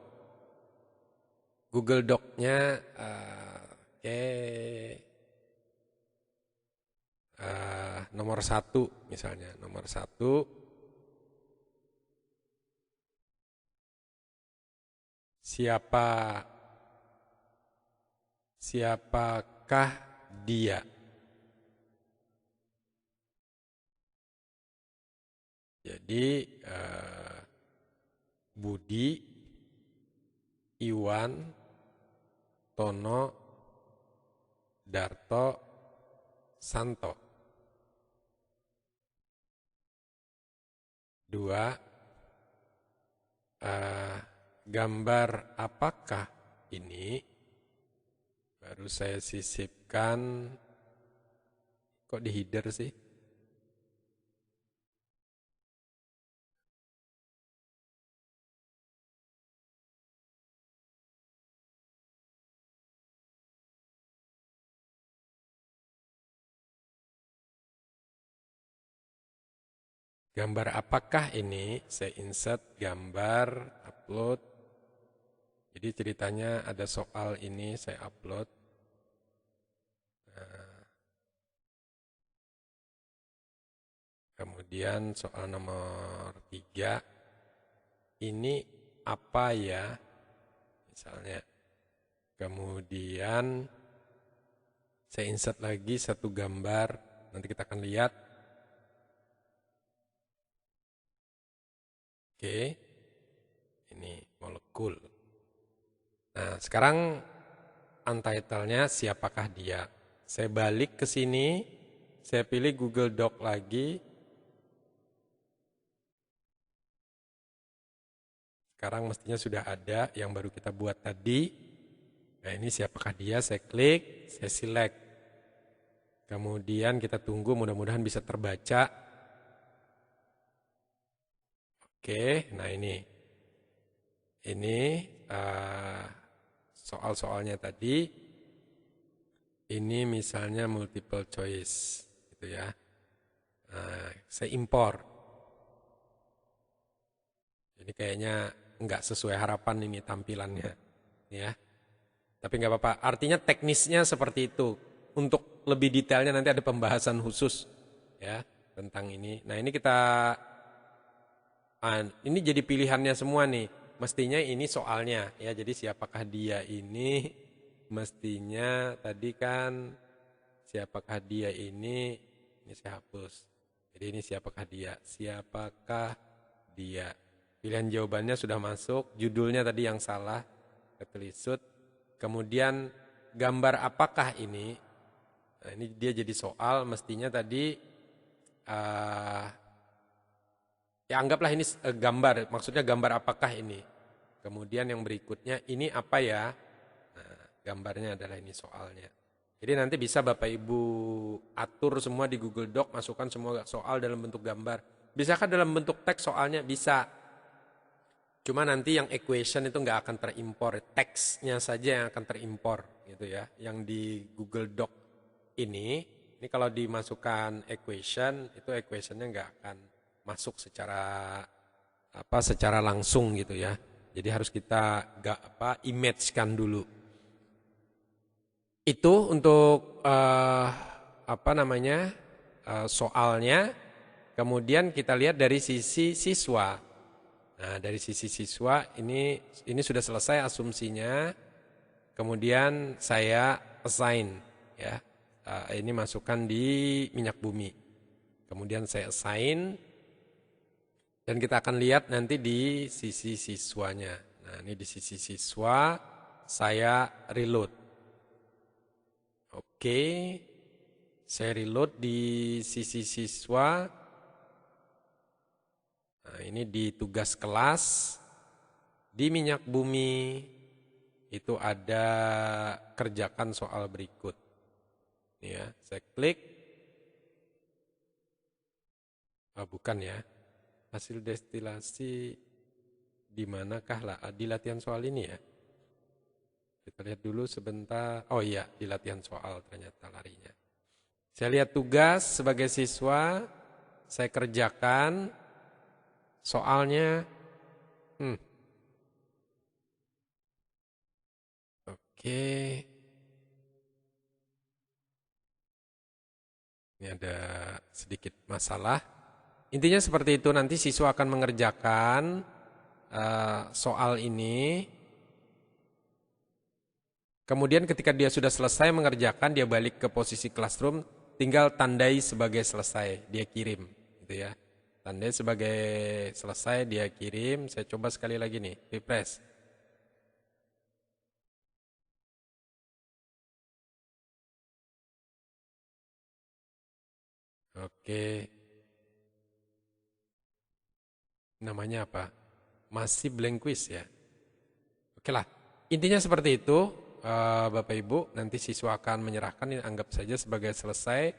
Google Doc-nya nomor 1 misalnya. Nomor 1. Siapakah dia? Jadi Budi, Iwan, Tono, Darto, Santo. 2. Gambar apakah ini? Baru saya sisipkan. Kok di header sih? Gambar apakah ini? Saya insert gambar, upload. Jadi ceritanya ada soal ini, saya upload. Kemudian soal nomor 3. Ini apa ya? Misalnya. Kemudian saya insert lagi satu gambar. Nanti kita akan lihat. Oke. Ini molekul. Nah, sekarang untitled-nya siapakah dia? Saya balik ke sini. Saya pilih Google Doc lagi. Sekarang mestinya sudah ada yang baru kita buat tadi. Nah, ini siapakah dia? Saya klik, saya select. Kemudian kita tunggu, mudah-mudahan bisa terbaca. Oke, nah ini. Ini soal-soalnya tadi. Ini misalnya multiple choice, gitu ya. Nah, saya impor. Ini kayaknya nggak sesuai harapan ini tampilannya, ya. Tapi nggak apa-apa. Artinya teknisnya seperti itu. Untuk lebih detailnya nanti ada pembahasan khusus, ya, tentang ini. Nah, ini ini jadi pilihannya semua nih. Mestinya ini soalnya, ya. Jadi siapakah dia ini? Mestinya tadi kan siapakah dia ini saya hapus. Jadi ini siapakah dia? Siapakah dia? Pilihan jawabannya sudah masuk, judulnya tadi yang salah, ketelisut. Kemudian gambar apakah ini? Nah, ini dia jadi soal, mestinya tadi ya anggaplah ini gambar, maksudnya gambar apakah ini? Kemudian yang berikutnya ini apa ya? Nah, gambarnya adalah ini soalnya. Jadi nanti bisa Bapak Ibu atur semua di Google Doc, masukkan semua soal dalam bentuk gambar. Bisakah dalam bentuk teks soalnya? Bisa. Cuma nanti yang equation itu nggak akan terimpor, teksnya saja yang akan terimpor gitu ya. Yang di Google Doc ini kalau dimasukkan equation, itu equationnya nggak akan masuk secara langsung gitu ya. Jadi harus kita image-kan dulu. Itu untuk soalnya. Kemudian kita lihat dari sisi siswa. Nah, dari sisi siswa ini sudah selesai asumsinya. Kemudian saya assign ya. Ini masukkan di minyak bumi. Kemudian saya assign dan kita akan lihat nanti di sisi siswanya. Nah, ini di sisi siswa saya reload. Oke. Saya reload di sisi siswa. Nah, ini di tugas kelas, di minyak bumi, itu ada kerjakan soal berikut. Ini ya, saya klik. Oh, bukan ya. Hasil destilasi di manakah lah? Di latihan soal ini ya. Kita lihat dulu sebentar. Oh iya, di latihan soal ternyata larinya. Saya lihat tugas sebagai siswa, saya kerjakan soalnya. Oke. Ini ada sedikit masalah. Intinya seperti itu, nanti siswa akan mengerjakan soal ini. Kemudian ketika dia sudah selesai mengerjakan, dia balik ke posisi classroom, tinggal tandai sebagai selesai, dia kirim. Gitu ya. Tandai sebagai selesai, dia kirim. Saya coba sekali lagi nih, refresh. Oke. Namanya apa? Masih blank quiz ya. Oke lah. Intinya seperti itu, Bapak Ibu. Nanti siswa akan menyerahkan, ini anggap saja sebagai selesai.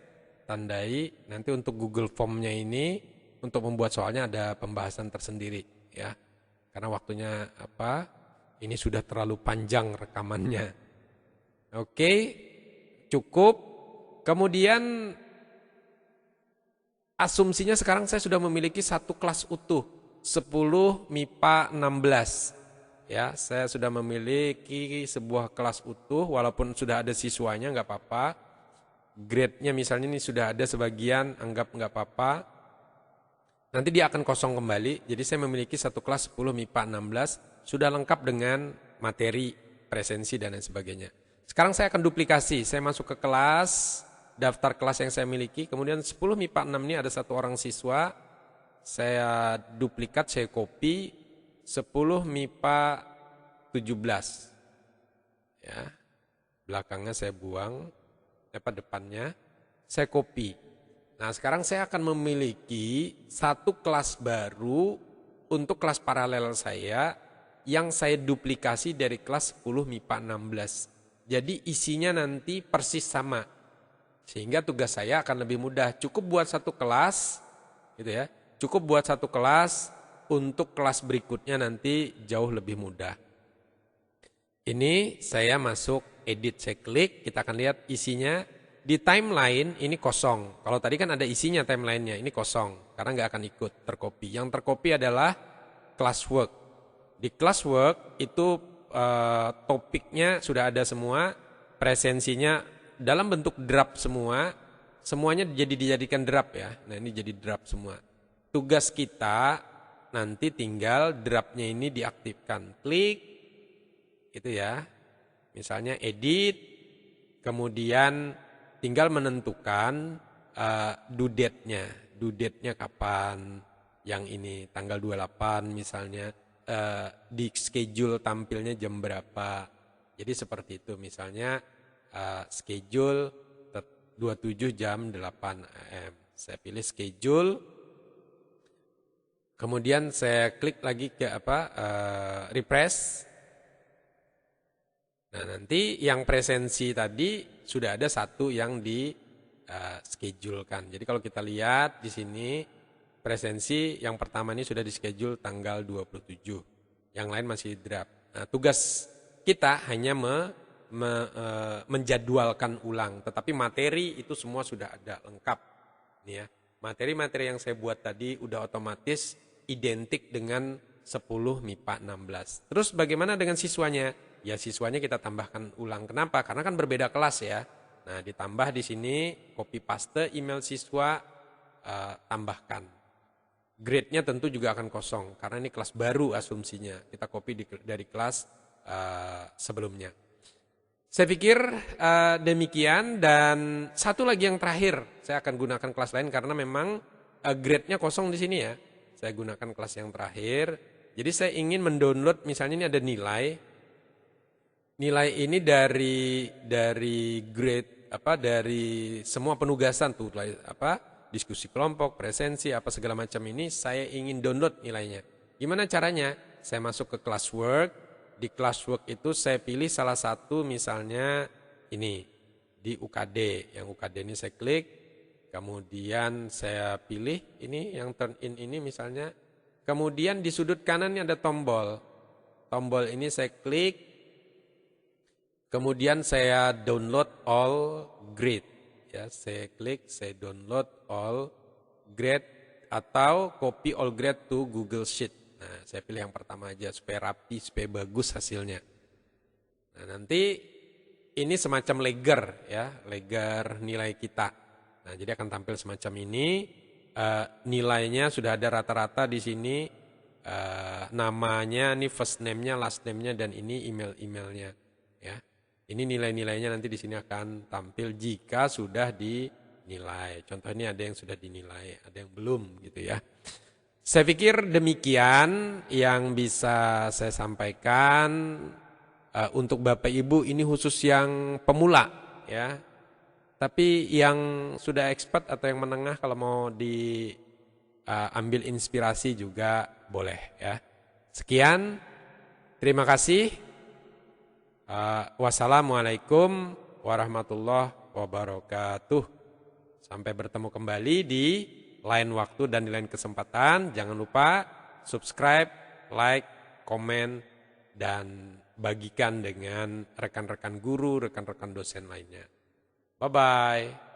Tandai. Nanti untuk Google Form-nya ini, untuk membuat soalnya ada pembahasan tersendiri ya. Karena waktunya apa? Ini sudah terlalu panjang rekamannya. Oke, cukup. Kemudian asumsinya sekarang saya sudah memiliki satu kelas utuh, 10 MIPA 16. Ya, saya sudah memiliki sebuah kelas utuh, walaupun sudah ada siswanya nggak apa-apa. Grade-nya misalnya ini sudah ada sebagian, anggap nggak apa-apa. Nanti dia akan kosong kembali, jadi saya memiliki satu kelas 10 MIPA 16, sudah lengkap dengan materi, presensi, dan lain sebagainya. Sekarang saya akan duplikasi, saya masuk ke kelas, daftar kelas yang saya miliki, kemudian 10 MIPA 6 ini ada satu orang siswa, saya duplikat, saya copy, 10 MIPA 17. Ya, belakangnya saya buang, depannya, saya copy. Nah, sekarang saya akan memiliki satu kelas baru untuk kelas paralel saya yang saya duplikasi dari kelas 10 MIPA 16. Jadi isinya nanti persis sama. Sehingga tugas saya akan lebih mudah. Cukup buat satu kelas, gitu ya. Cukup buat satu kelas, untuk kelas berikutnya nanti jauh lebih mudah. Ini saya masuk edit, saya klik, kita akan lihat isinya. Di timeline ini kosong. Kalau tadi kan ada isinya timelinenya, ini kosong. Karena nggak akan ikut tercopy. Yang tercopy adalah classwork. Di classwork itu topiknya sudah ada semua. Presensinya dalam bentuk draft semua. Semuanya jadi dijadikan draft ya. Nah ini jadi draft semua. Tugas kita nanti tinggal draftnya ini diaktifkan. Klik. Itu ya. Misalnya edit. Kemudian tinggal menentukan due date-nya. Due date-nya kapan, yang ini tanggal 28 misalnya, di schedule tampilnya jam berapa. Jadi seperti itu misalnya schedule 27 jam 8 AM. Saya pilih schedule. Kemudian saya klik lagi ke refresh. Nah nanti yang presensi tadi sudah ada satu yang di schedulekan. Jadi kalau kita lihat di sini presensi yang pertama ini sudah di schedule tanggal 27. Yang lain masih draft. Nah tugas kita hanya menjadwalkan ulang. Tetapi materi itu semua sudah ada lengkap. Nih ya. Materi-materi yang saya buat tadi udah otomatis identik dengan 10 MIPA 16. Terus bagaimana dengan siswanya? Ya siswanya kita tambahkan ulang. Kenapa? Karena kan berbeda kelas ya. Nah ditambah di sini copy paste email siswa, tambahkan. Grade-nya tentu juga akan kosong karena ini kelas baru asumsinya. Kita copy dari kelas sebelumnya. Saya pikir demikian, dan satu lagi yang terakhir. Saya akan gunakan kelas lain karena memang grade-nya kosong di sini ya. Saya gunakan kelas yang terakhir. Jadi saya ingin mendownload, misalnya ini ada nilai. Nilai ini dari grade dari semua penugasan tuh diskusi kelompok, presensi, apa segala macam ini saya ingin download nilainya. Gimana caranya? Saya masuk ke classwork, di classwork itu saya pilih salah satu misalnya ini, di UKD. Yang UKD ini saya klik, kemudian saya pilih ini yang turn in ini misalnya. Kemudian di sudut kanan ini ada tombol. Tombol ini saya klik, kemudian saya download all grade. Ya, saya klik, saya download all grade atau copy all grade to Google Sheet. Nah, saya pilih yang pertama aja supaya rapi, supaya bagus hasilnya. Nah, nanti ini semacam ledger ya, ledger nilai kita. Nah, jadi akan tampil semacam ini. Nilainya sudah ada rata-rata di sini. Namanya, ini first name-nya, last name-nya, dan ini email-emailnya. Ya, ini nilai-nilainya nanti di sini akan tampil jika sudah dinilai. Contoh ini ada yang sudah dinilai, ada yang belum gitu ya. Saya pikir demikian yang bisa saya sampaikan untuk Bapak Ibu. Ini khusus yang pemula ya. Tapi yang sudah expert atau yang menengah kalau mau diambil inspirasi juga boleh ya. Sekian, terima kasih. Wassalamualaikum warahmatullahi wabarakatuh. Sampai bertemu kembali di lain waktu dan di lain kesempatan. Jangan lupa subscribe, like, komen, dan bagikan dengan rekan-rekan guru, rekan-rekan dosen lainnya. Bye-bye.